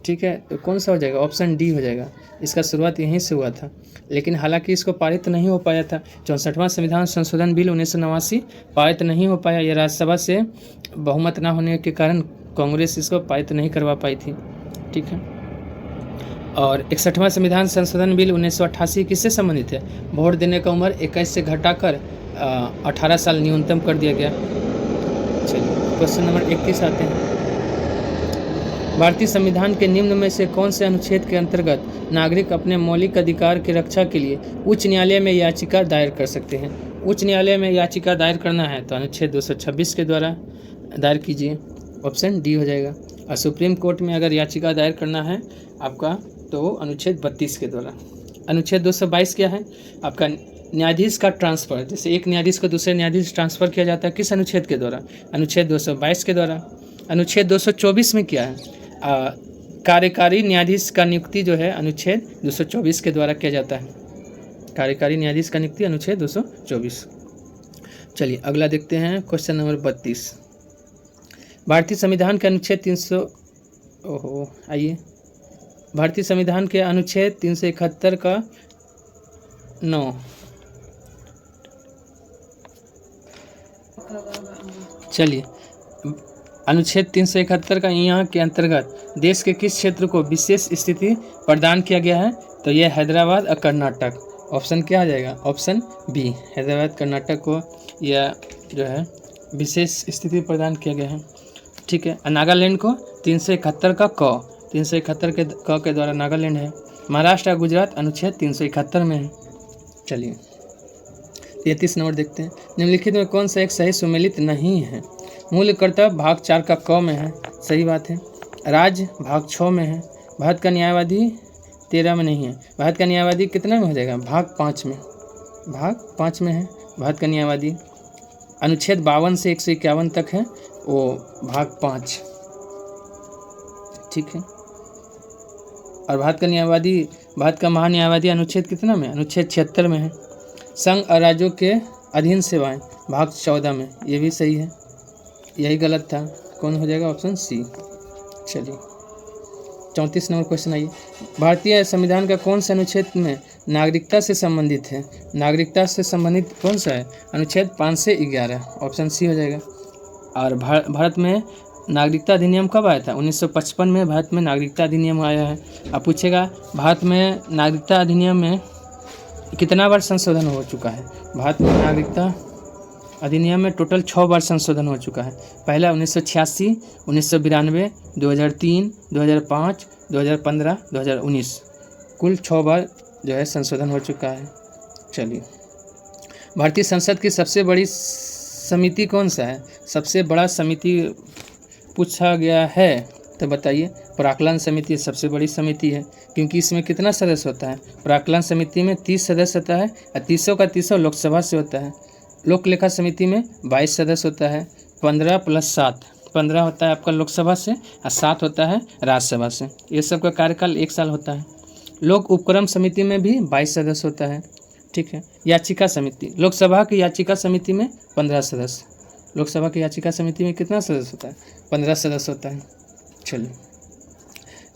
Speaker 1: ठीक है, तो कौन सा हो जाएगा? ऑप्शन डी हो जाएगा। इसका शुरुआत यहीं से हुआ था, लेकिन हालांकि इसको पारित नहीं हो पाया था। 64वां संविधान संशोधन बिल 1989 पारित नहीं हो पाया। यह राज्यसभा से बहुमत न होने के कारण कांग्रेस इसको पारित नहीं करवा पाई थी, ठीक है। और 61वां संविधान संशोधन बिल 1988 किससे संबंधित है? वोट देने का उम्र 21 से घटाकर 18 साल न्यूनतम कर दिया गया। चलिए क्वेश्चन नंबर 31 आते हैं। भारतीय संविधान के निम्न में से कौन से अनुच्छेद के अंतर्गत नागरिक अपने मौलिक अधिकार की रक्षा के लिए उच्च न्यायालय में याचिका दायर कर सकते हैं? उच्च न्यायालय में याचिका दायर करना है तो अनुच्छेद 226 के द्वारा दायर कीजिए, ऑप्शन डी हो जाएगा। और सुप्रीम कोर्ट में अगर याचिका दायर करना है आपका तो अनुच्छेद 32 के द्वारा। अनुच्छेद 222 क्या है? आपका न्यायाधीश का ट्रांसफ़र, जैसे एक न्यायाधीश को दूसरे न्यायाधीश ट्रांसफ़र किया जाता है, किस अनुच्छेद के द्वारा? अनुच्छेद 222 के द्वारा। अनुच्छेद 224 में क्या है? कार्यकारी न्यायाधीश का नियुक्ति जो है अनुच्छेद 224 के द्वारा किया जाता है। कार्यकारी न्यायाधीश का नियुक्ति अनुच्छेद 224। चलिए अगला देखते हैं क्वेश्चन नंबर 32। भारतीय संविधान के अनुच्छेद 300 आइए भारतीय संविधान के अनुच्छेद 371 का 9 चलिए अनुच्छेद 371 का यहाँ के अंतर्गत देश के किस क्षेत्र को विशेष स्थिति प्रदान किया गया है? तो यह हैदराबाद और कर्नाटक। ऑप्शन क्या आ जाएगा? ऑप्शन बी, हैदराबाद कर्नाटक को यह जो है विशेष स्थिति प्रदान किया गया है, ठीक है। नागालैंड को 371 का क, 371 के क के द्वारा नागालैंड है। महाराष्ट्र और गुजरात अनुच्छेद 371 में है। चलिए 33 नंबर देखते हैं। निम्नलिखित में कौन सा एक सही सुमेलित नहीं है? मूल कर्तव्य भाग 4 का क में है, सही बात है। राज्य भाग 6 में है। भारत का न्यायवादी 13 में नहीं है। भारत का न्यायवादी कितना में हो जाएगा? भाग 5 में, भाग 5 में है भारत का न्यायवादी। अनुच्छेद 52 से 151 तक है वो भाग 5, ठीक है। और भारत का न्यायवादी, भारत का महान्यायवादी अनुच्छेद कितना में? अनुच्छेद 76 में है। संघ और राज्यों के अधीन सेवाएं भाग 14 में, ये भी सही है, यही गलत था, कौन हो जाएगा? Option C. चलिए 34 नंबर क्वेश्चन आइए। भारतीय संविधान का कौन सा अनुच्छेद में नागरिकता से संबंधित है? नागरिकता से संबंधित कौन सा है? अनुच्छेद 5 से 11, ऑप्शन सी हो जाएगा। और भारत में नागरिकता अधिनियम कब आया था? 1955 में भारत में नागरिकता अधिनियम आया है। अब पूछेगा भारत में नागरिकता अधिनियम में कितना बार संशोधन हो चुका है? भारत में नागरिकता अधिनियम में टोटल 6 बार संशोधन हो चुका है। पहला 1986, 1992, 2003, 2005, 2015, 2019, कुल 6 बार जो है संशोधन हो चुका है। चलिए भारतीय संसद की सबसे बड़ी समिति कौन सा है? सबसे बड़ा समिति पूछा गया है तो बताइए। प्राक्कलन समिति सबसे बड़ी समिति है, क्योंकि इसमें कितना सदस्य होता है? प्राक्कलन समिति में 30 सदस्य होता है और 30 का 30 लोकसभा से होता है। लोक लेखा समिति में 22 सदस्य होता है, 15 + 7, 15 होता है आपका लोकसभा से और 7 होता है राज्यसभा से। ये सब का कार्यकाल 1 साल होता है। लोक उपक्रम समिति में भी 22 सदस्य होता है, ठीक है। याचिका समिति, लोकसभा की याचिका समिति में 15 सदस्य, लोकसभा की याचिका समिति में कितना सदस्य होता है? 15 सदस्य होता है। चलिए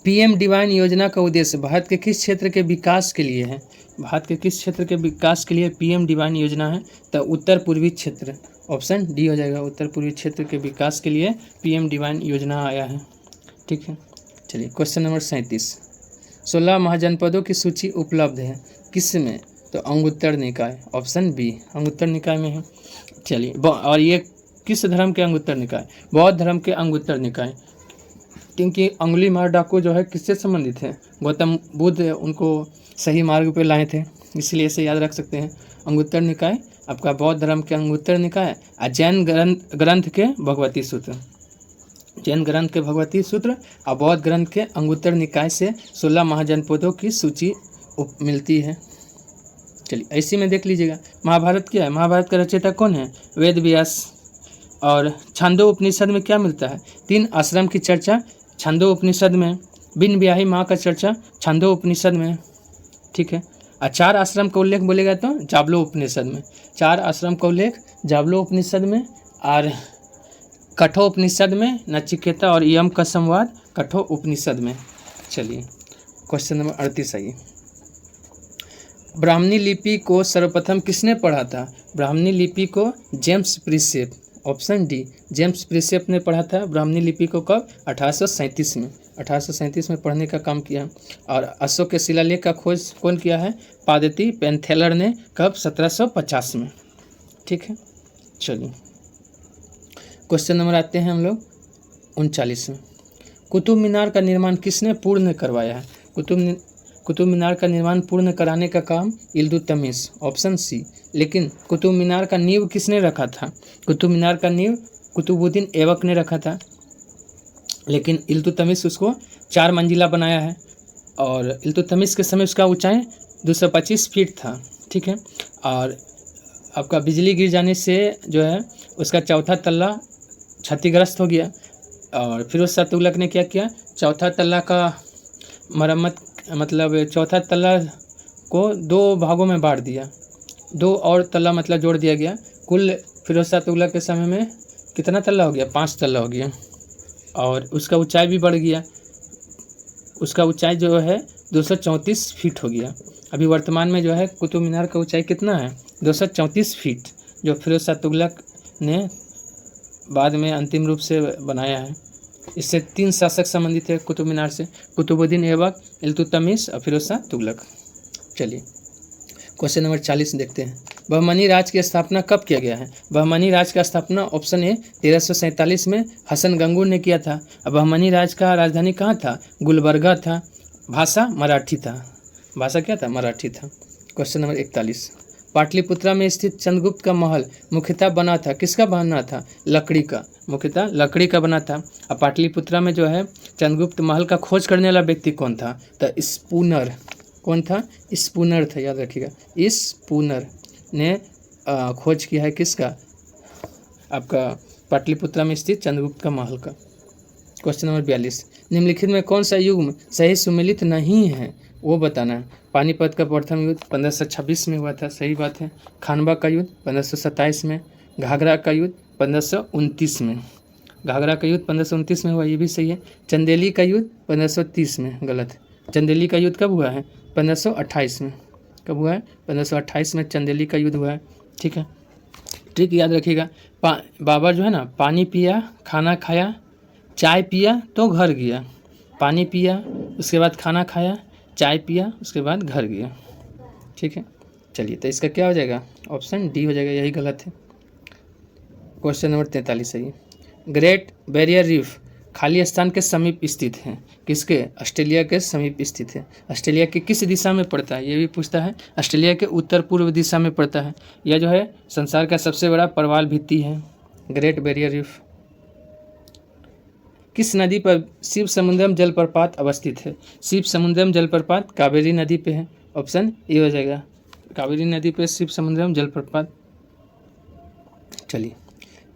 Speaker 1: पीएम डिवाइन योजना का उद्देश्य भारत के किस क्षेत्र के विकास के लिए है? भारत के किस क्षेत्र के विकास के लिए पीएम डिवाइन योजना है? तो उत्तर पूर्वी क्षेत्र, ऑप्शन डी हो जाएगा। उत्तर पूर्वी क्षेत्र के विकास के लिए पीएम डिवाइन योजना आया है, ठीक है। चलिए क्वेश्चन नंबर 37। 16 महाजनपदों की सूची उपलब्ध है, किस में? तो अंगुत्तर निकाय, ऑप्शन बी, अंगुत्तर निकाय में है। चलिए और ये किस धर्म के अंगुत्तर निकाय? बौद्ध धर्म के अंगुत्तर निकाय, क्योंकि अंगुली मार डाकू जो है किससे संबंधित है? गौतम बुद्ध उनको सही मार्ग पे लाए थे, इसलिए इसे याद रख सकते हैं। अंगुत्तर निकाय आपका बौद्ध धर्म के अंगुत्तर निकाय और जैन ग्रंथ के भगवती सूत्र। जैन ग्रंथ के भगवती सूत्र और बौद्ध ग्रंथ के अंगुत्तर निकाय से 16 महाजनपदों की सूची मिलती है। चलिए इसी में देख लीजिएगा। महाभारत क्या है? महाभारत का रचयिता कौन है? वेद व्यास। और छांदो उपनिषद में क्या मिलता है? 3 आश्रम की चर्चा छांदो उपनिषद में, बिन ब्याही माँ का चर्चा छांदो उपनिषद में, ठीक है। और 4 आश्रम का उल्लेख बोलेगा तो जाबलो उपनिषद में, 4 आश्रम का उल्लेख जाबलो उपनिषद में, और कठो उपनिषद में नचिकेता और यम का संवाद कठो उपनिषद में। चलिए क्वेश्चन नंबर 38 आइए। ब्राह्मणी लिपि को सर्वप्रथम किसने पढ़ा था? ब्राह्मणी लिपि को जेम्स प्रिसेप, ऑप्शन डी, जेम्स प्रिसेप ने पढ़ा था ब्राह्मणी लिपि को। कब? 1837 में, 1837 में पढ़ने का काम किया। और अशोक के शिलालेख का खोज कौन किया है? पादती पेनथेलर ने। कब? 1750 में, ठीक है। चलिए क्वेश्चन नंबर आते हैं हम लोग 39 में। कुतुब मीनार का निर्माण किसने पूर्ण करवाया है? कुतुब मीनार का निर्माण पूर्ण कराने का काम इल्तुतमिश, ऑप्शन सी। लेकिन कुतुब मीनार का नींव किसने रखा था? कुतुब मीनार का नींव कुतुबुद्दीन ऐबक ने रखा था, लेकिन इल्तुतमिश उसको 4 मंजिला बनाया है। और इल्तुतमिश के समय उसका ऊंचाई 225 फीट था, ठीक है। और आपका बिजली गिर जाने से जो है उसका चौथा तल्ला क्षतिग्रस्त हो गया। और फिरोज तुगलक ने क्या किया? चौथा तल्ला का मरम्मत, मतलब चौथा तल्ला को 2 भागों में बांट दिया, 2 और तल्ला मतलब जोड़ दिया गया। कुल फिरोज तुगलक के समय में कितना तल्ला हो गया? 5 तल्ला हो गया। और उसका ऊंचाई भी बढ़ गया, उसका ऊंचाई जो है 234 फीट हो गया। अभी वर्तमान में जो है कुतुब मीनार का ऊंचाई कितना है? 234 फीट, जो फिरोज तुगलक ने बाद में अंतिम रूप से बनाया है। इससे 3 शासक संबंधित है कुतुब मीनार से, कुतुबुद्दीन ऐबक, इल्तुतमिश और फिरोज तुगलक। चलिए क्वेश्चन नंबर 40 देखते हैं। बहमनी राज की स्थापना कब किया गया है? बहमनी राज का स्थापना ऑप्शन ए 1347 में हसन गंगूर ने किया था। अब बहमनी राज का राजधानी कहाँ था? गुलबर्गा था। भाषा मराठी था। भाषा क्या था? मराठी था। Question number 41। पाटलिपुत्रा में स्थित चंद्रगुप्त का महल मुख्यतः बना था, किसका बना था? लकड़ी का, मुख्यतः लकड़ी का बना था। अब पाटलिपुत्रा में जो है चंद्रगुप्त महल का खोज करने वाला व्यक्ति कौन था? तो स्पूनर। कौन था? स्पूनर था, याद रखिएगा। स्पूनर ने खोज किया है किसका? आपका पाटलिपुत्रा में स्थित चंद्रगुप्त का महल का। Question number 42। निम्नलिखित में कौन सा युग सही सुमेलित नहीं है वो बताना है। पानीपत का प्रथम युद्ध 1526 में हुआ था, सही बात है। खानवा का युद्ध 1527 में। घाघरा का युद्ध 1529 में। घाघरा का युद्ध 1529 में हुआ, ये भी सही है। चंदेली का युद्ध 1530 में, गलत। चंदेली का युद्ध कब हुआ है? 1528 में। कब हुआ है? 1528 में चंदेली का युद्ध हुआ है, ठीक है। ट्रिक याद रखिएगा। बाबर जो है ना, पानी पिया, खाना खाया, चाय पिया तो घर गया। पानी पिया, उसके बाद खाना खाया, चाय पिया, उसके बाद घर गया, ठीक है। चलिए तो इसका क्या हो जाएगा? ऑप्शन डी हो जाएगा, यही गलत है। क्वेश्चन नंबर 43 है। ग्रेट बैरियर रीफ खाली स्थान के समीप स्थित है, किसके? ऑस्ट्रेलिया के समीप स्थित है। ऑस्ट्रेलिया के किस दिशा में पड़ता है? ये भी पूछता है। ऑस्ट्रेलिया के उत्तर पूर्व दिशा में पड़ता है। यह जो है संसार का सबसे बड़ा प्रवाल भित्ति है, ग्रेट बैरियर रीफ। किस नदी पर शिव समुद्रम जलप्रपात अवस्थित है? शिव समुद्रम जलप्रपात कावेरी नदी पे है, ऑप्शन ए हो जाएगा। कावेरी नदी पे शिव समुद्रम जलप्रपात। चलिए,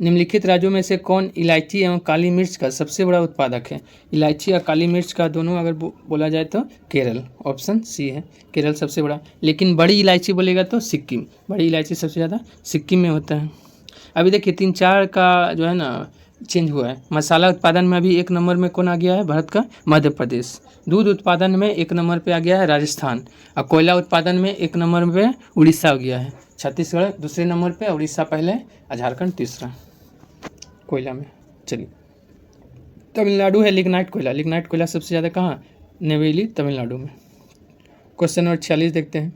Speaker 1: निम्नलिखित राज्यों में से कौन इलायची एवं काली मिर्च का सबसे बड़ा उत्पादक है? इलायची और काली मिर्च का दोनों अगर बोला जाए तो केरल, ऑप्शन सी है, केरल सबसे बड़ा। लेकिन बड़ी इलायची बोलेगा तो सिक्किम, बड़ी इलायची सबसे ज़्यादा सिक्किम में होता है। अभी देखिए 3-4 का जो है ना चेंज हुआ है। मसाला उत्पादन में अभी 1 नंबर में कौन आ गया है? भारत का मध्य प्रदेश। दूध उत्पादन में 1 नंबर पे आ गया है राजस्थान। और कोयला उत्पादन में 1 नंबर पे उड़ीसा हो गया है। छत्तीसगढ़ दूसरे नंबर पे, उड़ीसा पहले और झारखंड तीसरा कोयला में। चलिए, तमिलनाडु है लिग्नाइट कोयला। लिग्नाइट कोयला सबसे ज़्यादा कहाँ? नेवेली, तमिलनाडु में। क्वेश्चन नंबर 46 देखते हैं।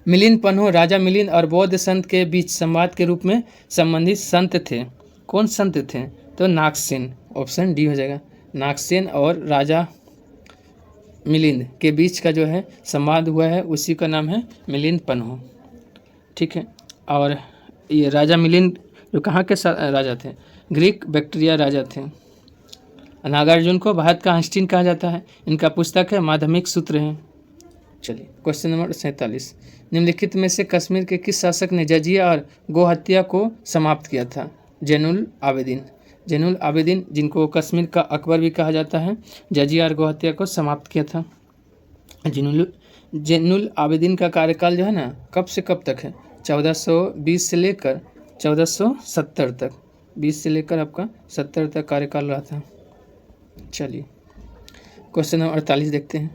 Speaker 1: मिलिंद पन्हो राजा मिलिंद और बौद्ध संत के बीच संवाद के रूप में संबंधित संत थे। कौन संत थे? तो नागसेन, ऑप्शन डी हो जाएगा। नागसेन और राजा मिलिंद के बीच का जो है संवाद हुआ है, उसी का नाम है मिलिंद पन्हो, ठीक है। और ये राजा मिलिंद जो कहाँ के राजा थे? ग्रीक बैक्ट्रिया राजा थे, नागार्जुन को भारत का आइंस्टीन कहा जाता है। इनका पुस्तक है माध्यमिक सूत्र है। चलिए क्वेश्चन नंबर 47, निम्नलिखित में से कश्मीर के किस शासक ने जजिया और गो हत्या को समाप्त किया था? जैनुल आबिदीन। जैनुल आबिदीन, जिनको कश्मीर का अकबर भी कहा जाता है, जजिया और गो हत्या को समाप्त किया था। जैनुल आबिदीन का कार्यकाल जो है ना, कब से कब तक है? 1420 से लेकर 1470 तक, 20 से लेकर आपका 70 तक कार्यकाल रहा था। चलिए क्वेश्चन नंबर 48 देखते हैं।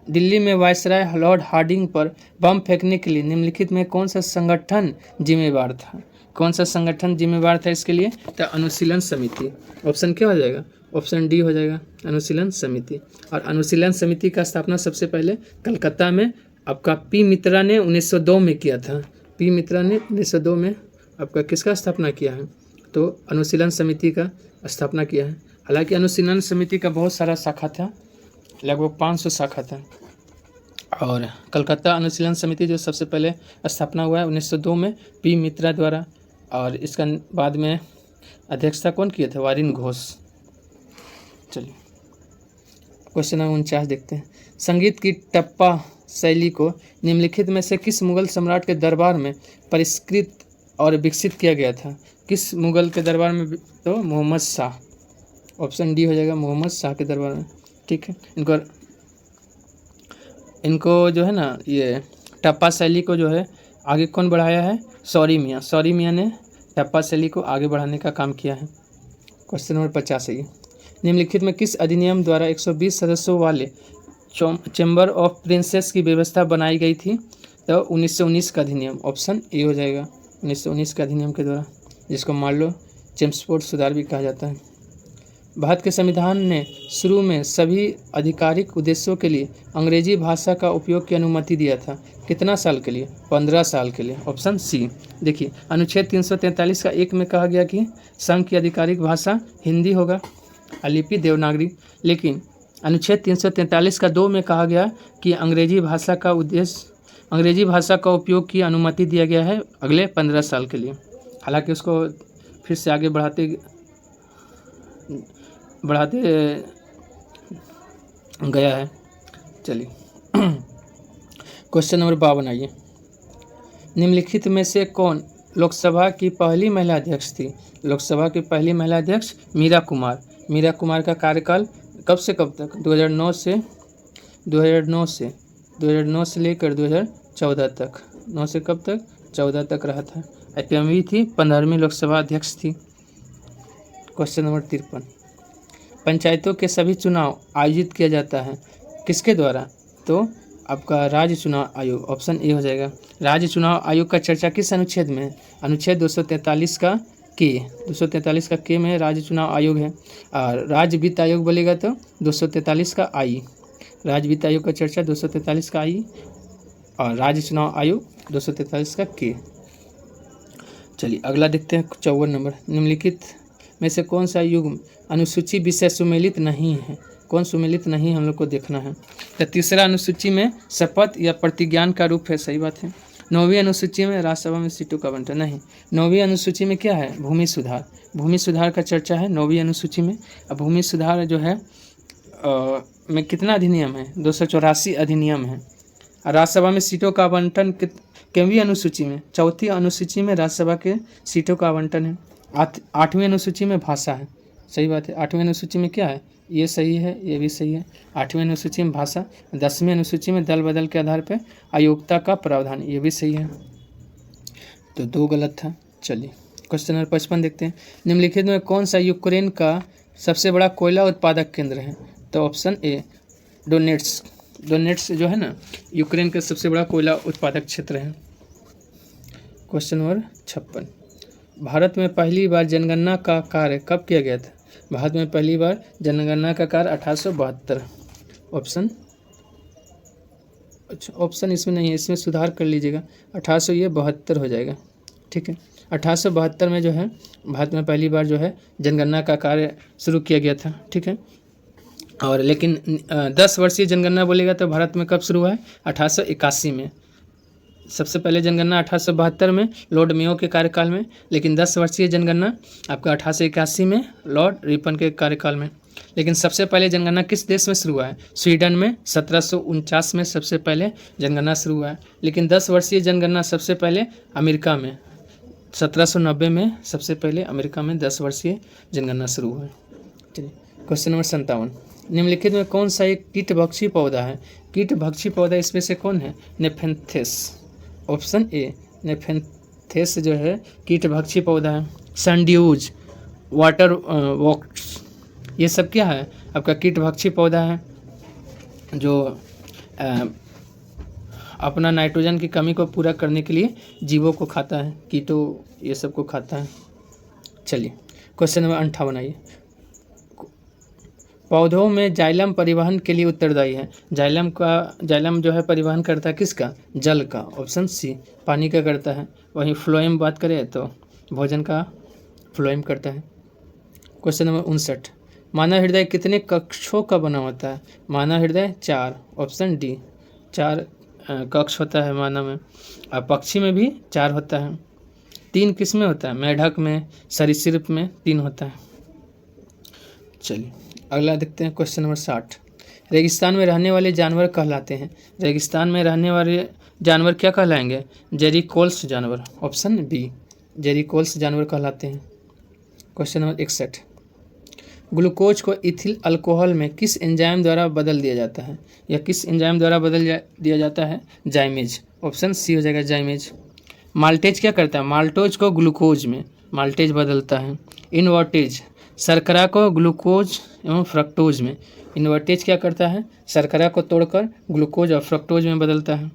Speaker 1: दिल्ली में वायसराय लॉर्ड हार्डिंग पर बम फेंकने के लिए निम्नलिखित में कौन सा संगठन जिम्मेवार था? कौन सा संगठन जिम्मेवार था इसके लिए? तो अनुशीलन समिति। ऑप्शन क्या हो जाएगा? ऑप्शन डी हो जाएगा, अनुशीलन समिति। और अनुशीलन समिति का स्थापना सबसे पहले कलकत्ता में आपका पी मित्रा ने 1902 में किया था। पी मित्रा ने 1902 में आपका किसका स्थापना किया है? तो अनुशीलन समिति का स्थापना किया है। हालांकि अनुशीलन समिति का बहुत सारा शाखा था, लगभग 500 शाखा था। और कलकत्ता अनुशीलन समिति जो सबसे पहले स्थापना हुआ है 1902 में पी मित्रा द्वारा, और इसका बाद में अध्यक्षता कौन किए थे? वारिन घोष। चलिए क्वेश्चन नंबर 49 देखते हैं। संगीत की टप्पा शैली को निम्नलिखित में से किस मुगल सम्राट के दरबार में परिष्कृत और विकसित किया गया था? किस मुगल के दरबार में? तो मोहम्मद शाह। ऑप्शन डी हो जाएगा, मोहम्मद शाह के दरबार में। ठीक है, इनको जो है ना, ये टप्पा शैली को जो है आगे कौन बढ़ाया है? सौरी मियाँ। सौरी मियाँ ने टप्पा शैली को आगे बढ़ाने का काम किया है। क्वेश्चन नंबर 50 है। निम्नलिखित में किस अधिनियम द्वारा 120 सदस्यों वाले चैम्बर ऑफ प्रिंसेस की व्यवस्था बनाई गई थी? तो 1919 का अधिनियम। ऑप्शन ए हो जाएगा, 1919 का अधिनियम के द्वारा, जिसको मार्लो चेम्सफोर्ड सुधार भी कहा जाता है। भारत के संविधान ने शुरू में सभी आधिकारिक उद्देश्यों के लिए अंग्रेजी भाषा का उपयोग की अनुमति दिया था। कितना साल के लिए? 15 साल के लिए। Option C. देखिए, अनुच्छेद 343 का 1 में कहा गया कि संघ की आधिकारिक भाषा हिंदी होगा, लिपि देवनागरी। लेकिन अनुच्छेद 343 का 2 में कहा गया कि अंग्रेजी भाषा का उपयोग की अनुमति दिया गया है अगले 15 साल के लिए। हालांकि उसको फिर से आगे बढ़ाते गया है। चलिए क्वेश्चन नंबर 52 आइए। निम्नलिखित में से कौन लोकसभा की पहली महिला अध्यक्ष थी? लोकसभा की पहली महिला अध्यक्ष मीरा कुमार। मीरा कुमार का कार्यकाल कब से कब तक? 2009 से लेकर 2014 तक। 9 से कब तक? 14 तक रहा था। IPMV थी, 15वीं लोकसभा अध्यक्ष थी। Question number 53। पंचायतों के सभी चुनाव आयोजित किया जाता है किसके द्वारा? तो आपका राज्य चुनाव आयोग। ऑप्शन ए हो जाएगा। राज्य चुनाव आयोग का चर्चा किस अनुच्छेद में है? अनुच्छेद 243 का के। 243 का के में राज्य चुनाव आयोग है। और राज्य वित्त आयोग बोलेगा तो 243 का आई। राज्य वित्त आयोग का चर्चा 243 का आई, और राज्य चुनाव आयोग 243 का के। चलिए अगला देखते हैं 54 नंबर। निम्नलिखित में से कौन सा युग्म अनुसूची विषय सुमेलित नहीं है? कौन सुमेलित नहीं हम लोग को देखना है। तो तीसरा अनुसूची में शपथ या प्रतिज्ञान का रूप है, सही बात है। 9वीं अनुसूची में राज्यसभा में सीटों का बंटन नहीं। 9वीं अनुसूची में क्या है? भूमि सुधार। भूमि सुधार का चर्चा है 9वीं अनुसूची में। अब भूमि सुधार जो है में कितना अधिनियम है? 284 अधिनियम है। राज्यसभा में सीटों का आवंटन कितवीं अनुसूची में? 4थी अनुसूची में राज्यसभा के सीटों का आवंटन है। 8वीं अनुसूची में भाषा है, सही बात है। 8वीं अनुसूची में क्या है? ये सही है, ये भी सही है। 8वीं अनुसूची में भाषा। 10वीं अनुसूची में दल बदल के आधार पर अयोग्यता का प्रावधान, ये भी सही है। तो 2 गलत था। चलिए क्वेश्चन नंबर 55 देखते हैं। निम्नलिखित में कौन सा यूक्रेन का सबसे बड़ा कोयला उत्पादक केंद्र है? तो ऑप्शन ए डोनेट्स। डोनेट्स जो है ना, यूक्रेन का सबसे बड़ा कोयला उत्पादक क्षेत्र है। Question number 56। भारत में पहली बार जनगणना का कार्य कब किया गया था? भारत में पहली बार जनगणना का कार्य 1872। ऑप्शन ऑप्शन इसमें नहीं है, इसमें सुधार कर लीजिएगा। 1872 हो जाएगा। ठीक है, 1872 में जो है भारत में पहली बार जो है जनगणना का कार्य शुरू किया गया था। ठीक है, और लेकिन 10 वर्षीय जनगणना बोलेगा तो भारत में कब शुरू हुआ है? 1881 में। सबसे पहले जनगणना 1872 में लॉर्ड मेयो के कार्यकाल में, लेकिन 10 वर्षीय जनगणना आपका 1881 में लॉर्ड रिपन के कार्यकाल में। लेकिन सबसे पहले जनगणना किस देश में शुरू हुआ है? स्वीडन में 1749 में सबसे पहले जनगणना शुरू हुआ है। लेकिन 10 वर्षीय जनगणना सबसे पहले अमेरिका में 1790 में सबसे पहले अमेरिका में 10 वर्षीय जनगणना शुरू हुआ है। चलिए क्वेश्चन नंबर 57, निम्नलिखित में कौन सा एक कीटभक्षी पौधा है? कीटभक्षी पौधा इसमें से कौन है? नेफेंथेस। ऑप्शन ए नेफेंथेस जो है कीटभक्षी पौधा है। सैंड्यूज, वाटर वॉक्स, ये सब क्या है? आपका कीटभक्षी पौधा है जो अपना नाइट्रोजन की कमी को पूरा करने के लिए जीवों को खाता है, कीटों ये सब को खाता है। चलिए क्वेश्चन नंबर 58 आइए, पौधों में जाइलम परिवहन के लिए उत्तरदायी है। जाइलम जो है परिवहन करता है किसका? जल का। ऑप्शन सी पानी का करता है। वहीं फ्लोएम बात करें तो भोजन का फ्लोएम करता है। क्वेश्चन नंबर 59, मानव हृदय कितने कक्षों का बना होता है? मानव हृदय 4। ऑप्शन डी 4 कक्ष होता है मानव में। और पक्षी में भी 4 होता है। 3 किस में होता है? मेढक में, सरीसृप में 3 होता है। चलिए अगला देखते हैं क्वेश्चन नंबर 60, रेगिस्तान में रहने वाले जानवर कहलाते हैं। रेगिस्तान में रहने वाले जानवर क्या कहलाएंगे? जेरिकोल्स जानवर। ऑप्शन बी जेरिकोल्स जानवर कहलाते हैं। क्वेश्चन नंबर 61, ग्लूकोज को इथिल अल्कोहल में किस एंजाइम द्वारा बदल दिया जाता है? या किस एंजाइम द्वारा दिया जाता है? जाइमेज। ऑप्शन सी हो जाएगा जाइमेज। माल्टेज क्या करता है? माल्टोज को ग्लूकोज में माल्टेज बदलता है। इनवर्टेज शर्करा को ग्लूकोज एवं फ्रक्टोज में। इनवर्टेज क्या करता है? शर्करा को तोड़कर ग्लूकोज और फ्रक्टोज में बदलता है।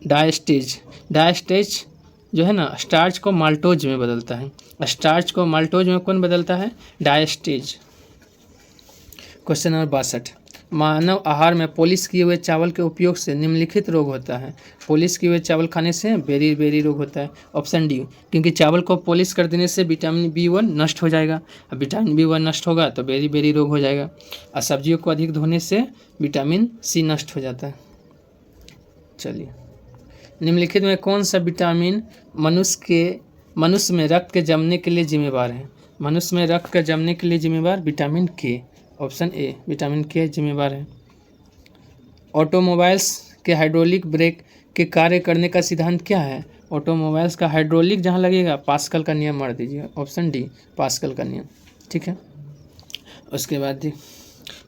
Speaker 1: डायस्टेज जो है ना स्टार्च को माल्टोज में बदलता है। स्टार्च को माल्टोज में कौन बदलता है? डायस्टेज। क्वेश्चन नंबर 62, मानव आहार में पॉलिश किए हुए चावल के उपयोग से निम्नलिखित रोग होता है। पॉलिश किए हुए चावल खाने से बेरी रोग होता है। ऑप्शन डी, क्योंकि चावल को पॉलिश कर देने से विटामिन B1 नष्ट हो जाएगा। अब विटामिन B1 नष्ट होगा तो बेरी रोग हो जाएगा। और सब्जियों को अधिक धोने से विटामिन C नष्ट हो जाता है। चलिए निम्नलिखित में कौन सा विटामिन मनुष्य में रक्त के जमने के लिए जिम्मेवार है? मनुष्य में रक्त के जमने के लिए जिम्मेवार विटामिन के। ऑप्शन ए विटामिन के जिम्मेवार है। ऑटोमोबाइल्स के हाइड्रोलिक ब्रेक के कार्य करने का सिद्धांत क्या है? ऑटोमोबाइल्स का हाइड्रोलिक जहाँ लगेगा पास्कल का नियम मार दीजिए। ऑप्शन डी पास्कल का नियम। ठीक है, उसके बाद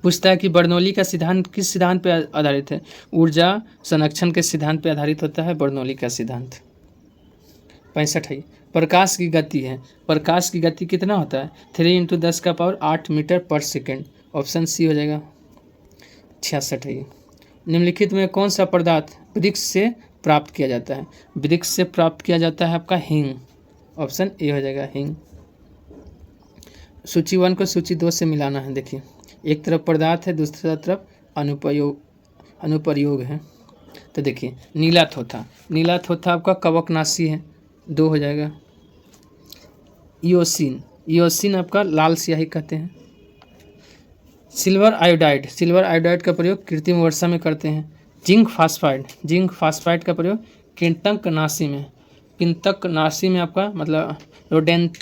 Speaker 1: पूछता है कि बर्नौली का सिद्धांत किस सिद्धांत पर आधारित है? ऊर्जा संरक्षण के सिद्धांत पर आधारित होता है बर्नौली का सिद्धांत। 65 है, प्रकाश की गति है। प्रकाश की गति कितना होता है? 3 × 10⁸ मीटर पर सेकेंड। ऑप्शन सी हो जाएगा। 66 है, निम्नलिखित में कौन सा पदार्थ वृक्ष से प्राप्त किया जाता है? वृक्ष से प्राप्त किया जाता है आपका हींग। ऑप्शन ए हो जाएगा हींग। सूची 1 को सूची 2 से मिलाना है। देखिए एक तरफ पदार्थ है, दूसरी तरफ अनुप्रयोग है। तो देखिए नीला थोथा आपका कवकनाशी है, 2 हो जाएगा। इयोसिन आपका लाल स्याही कहते हैं। सिल्वर आयोडाइड का प्रयोग कृत्रिम वर्षा में करते हैं। जिंक फास्फाइड का प्रयोग कृंतकनाशी में आपका मतलब रोडेंट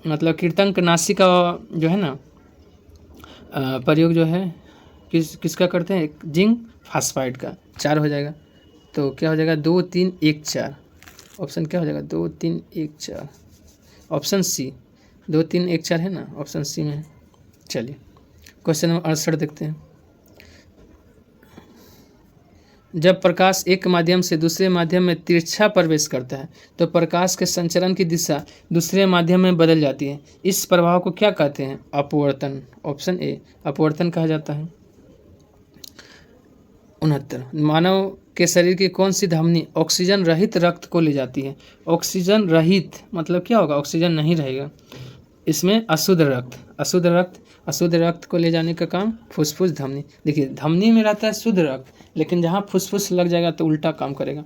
Speaker 1: मतलब कृंतकनाशी का जो है ना प्रयोग जो है किसका करते हैं? जिंक फास्फाइड का। 4 हो जाएगा। तो क्या हो जाएगा? 2 3 1 4। ऑप्शन क्या हो जाएगा? 2 3 1 4। ऑप्शन सी 2 3 1 4 है ना, ऑप्शन सी में है। चलिए क्वेश्चन नंबर 68 देखते हैं। जब प्रकाश एक माध्यम से दूसरे माध्यम में तिरछा प्रवेश करता है तो प्रकाश के संचरण की दिशा दूसरे माध्यम में बदल जाती है। इस प्रभाव को क्या कहते हैं? अपवर्तन। ऑप्शन ए अपवर्तन कहा जाता है। 69, मानव के शरीर की कौन सी धमनी ऑक्सीजन रहित रक्त को ले जाती है? ऑक्सीजन रहित मतलब क्या होगा? ऑक्सीजन नहीं रहेगा इसमें। अशुद्ध रक्त को ले जाने का काम फुसफुस धमनी। देखिए धमनी में रहता है शुद्ध रक्त, लेकिन जहाँ फुसफुस लग जाएगा तो उल्टा काम करेगा।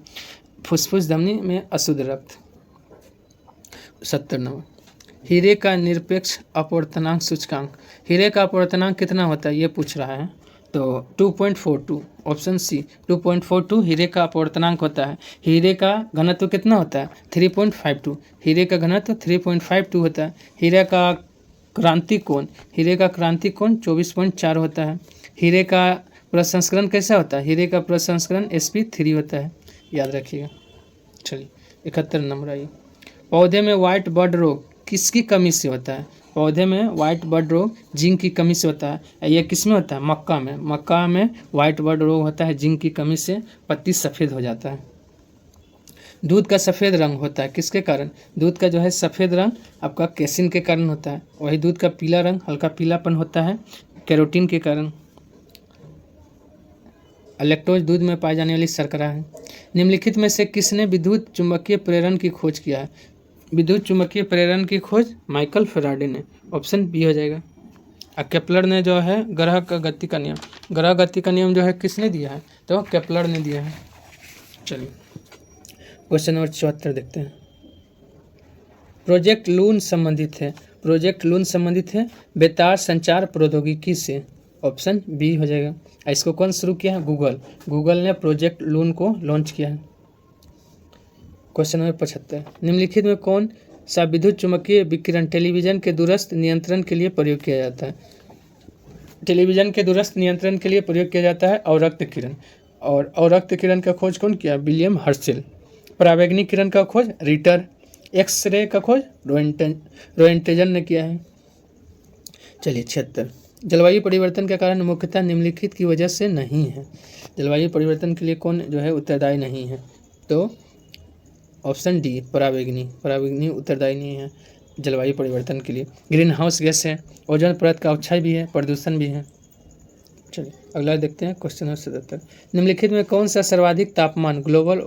Speaker 1: फुसफुस धमनी में अशुद्ध रक्त। 70 हीरे का निरपेक्ष अपवर्तनांक सूचकांक। हीरे का अपवर्तनांक कितना होता है ये पूछ रहा है। तो 2.42 ऑप्शन सी 2.42 हीरे का अपवर्तनांक होता है। हीरे का घनत्व कितना होता है 3.52, हीरे का घनत्व 3.52 होता है। हीरे का क्रांति कोण 24.4 होता है। हीरे का प्रसंस्करण कैसा होता है, हीरे का प्रसंस्करण sp3 होता है, याद रखिएगा। चलिए 71 नंबर आइए। पौधे में व्हाइट बर्ड रोग किसकी कमी से होता है, पौधे में व्हाइट बर्ड रोग जिंक की कमी से होता है। ये किस में होता है, मक्का में। मक्का में व्हाइट बर्ड रोग होता है जिंक की कमी से, पत्ती सफ़ेद हो जाता है। दूध का सफ़ेद रंग होता है किसके कारण, दूध का जो है सफ़ेद रंग आपका केसिन के कारण होता है। वही दूध का पीला रंग, हल्का पीलापन होता है कैरोटीन के कारण। लैक्टोज दूध में पाई जाने वाली शर्करा है। निम्नलिखित में से किसने विद्युत चुंबकीय प्रेरण की खोज किया है, विद्युत चुंबकीय प्रेरण की खोज माइकल फैराडे ने, ऑप्शन बी हो जाएगा। केपलर ने जो है ग्रह का गति का नियम, ग्रह गति का नियम जो है किसने दिया है, तो केपलर ने दिया है। चलिए क्वेश्चन नंबर 74 देखते हैं। प्रोजेक्ट लून संबंधित है, प्रोजेक्ट लून संबंधित है बेतार संचार प्रौद्योगिकी से, ऑप्शन बी हो जाएगा। इसको कौन शुरू किया है, गूगल। गूगल ने प्रोजेक्ट लून को लॉन्च किया है। क्वेश्चन नंबर 75, निम्नलिखित में कौन सा विद्युत चुम्बकीय विकिरण टेलीविजन के दूरस्थ नियंत्रण के लिए प्रयोग किया जाता है, टेलीविजन के दूरस्थ नियंत्रण के लिए प्रयोग किया जाता है अवरक्त किरण। और अवरक्त किरण का खोज कौन किया, विलियम हर्शेल। परावैंगनिक किरण का खोज रिटर। एक्सरे का खोज रोएंटजन ने किया है। चलिए 76, जलवायु परिवर्तन के कारण मुख्यतः निम्नलिखित की वजह से नहीं है। जलवायु परिवर्तन के लिए कौन जो है उत्तरदायी नहीं है, तो ऑप्शन डी परावैंगनी, परावैंगनी उत्तरदायी नहीं है जलवायु परिवर्तन के लिए। ग्रीन हाउस गैस है, ओजोन परत का अवक्षय भी है, प्रदूषण भी है। चलिए अगला देखते हैं क्वेश्चन नंबर 77, निम्नलिखित में कौन सा सर्वाधिक तापमान ग्लोबल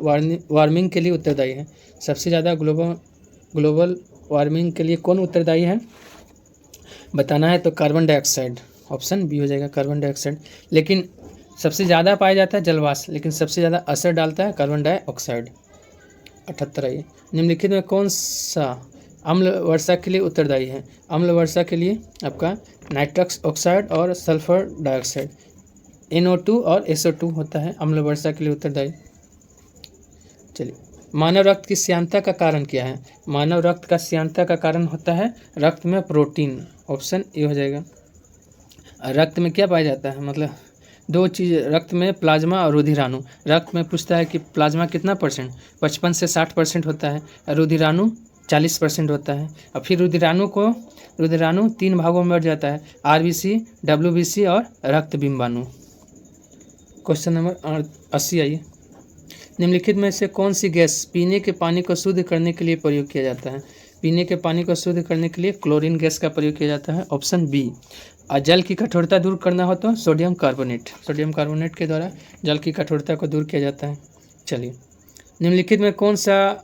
Speaker 1: वार्मिंग के लिए उत्तरदायी है। सबसे ज़्यादा ग्लोबल वार्मिंग के लिए कौन उत्तरदायी है बताना है, तो कार्बन डाइऑक्साइड, ऑप्शन बी हो जाएगा कार्बन डाइऑक्साइड। लेकिन सबसे ज़्यादा पाया जाता है जलवाष्प, लेकिन सबसे ज़्यादा असर डालता है कार्बन डाइऑक्साइड। 78 आइए, निम्नलिखित में कौन सा अम्ल वर्षा के लिए उत्तरदायी है। अम्ल वर्षा के लिए आपका नाइट्रस ऑक्साइड और सल्फर डाइऑक्साइड NO2 और SO2 होता है अम्ल वर्षा के लिए उत्तरदायी। चलिए मानव रक्त की श्यानता का कारण क्या है, मानव रक्त का श्यानता का कारण होता है रक्त में प्रोटीन, ऑप्शन ए हो जाएगा। रक्त में क्या पाया जाता है, मतलब दो चीज़ रक्त में, प्लाज्मा और रुधिराणु। रक्त में पूछता है कि प्लाज्मा कितना परसेंट, 55 से 60% होता है, रुधिराणु 40% होता है। और फिर रुधिराणु 3 भागों में बढ़ जाता है, RBC, WBC और रक्त बिंबाणु। क्वेश्चन नंबर 80 आइए, निम्नलिखित में से कौन सी गैस पीने के पानी को शुद्ध करने के लिए प्रयोग किया जाता है। पीने के पानी को शुद्ध करने के लिए क्लोरीन गैस का प्रयोग किया जाता है, ऑप्शन बी। और जल की कठोरता दूर करना हो तो सोडियम कार्बोनेट के द्वारा जल की कठोरता को दूर किया जाता है। चलिए निम्नलिखित में कौन सा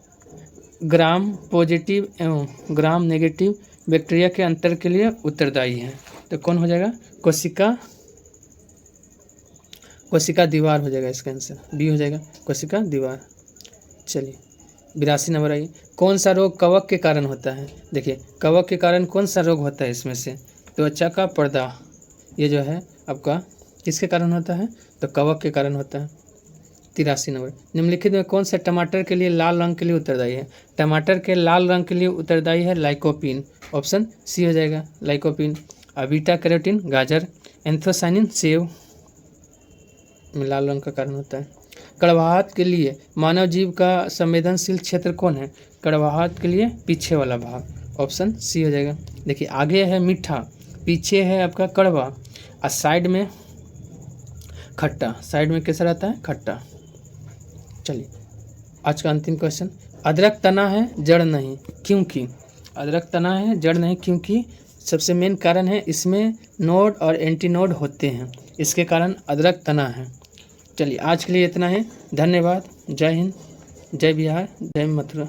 Speaker 1: ग्राम पॉजिटिव एवं ग्राम नेगेटिव बैक्टीरिया के अंतर के लिए उत्तरदायी है, तो कौन हो जाएगा, कोशिका दीवार हो जाएगा इसका आंसर, बी हो जाएगा कोशिका दीवार। चलिए 82 नंबर आइए, कौन सा रोग कवक के कारण होता है। देखिए कवक के कारण कौन सा रोग होता है इसमें से, त्वचा का पर्दा, ये जो है आपका किसके कारण होता है, तो कवक के कारण होता है। 83 नंबर, निम्नलिखित में कौन सा टमाटर के लिए लाल रंग के लिए उत्तरदायी है। टमाटर के लाल रंग के लिए उत्तरदायी है लाइकोपीन, ऑप्शन सी हो जाएगा लाइकोपीन। बीटा कैरोटीन गाजर, एंथोसाइनिन सेव में लाल रंग का कारण होता है। कड़वाहट के लिए मानव जीव का संवेदनशील क्षेत्र कौन है, कड़वाहट के लिए पीछे वाला भाग, ऑप्शन सी हो जाएगा। देखिए आगे है मीठा, पीछे है आपका कड़वा और साइड में खट्टा, साइड में कैसा रहता है, खट्टा। चलिए आज का अंतिम क्वेश्चन, अदरक तना है जड़ नहीं क्योंकि, अदरक तना है जड़ नहीं क्योंकि सबसे मेन कारण है इसमें नोड और एंटीनोड होते हैं, इसके कारण अदरक तना है। चलिए आज के लिए इतना है, धन्यवाद। जय हिंद, जय बिहार, जय मथुरा।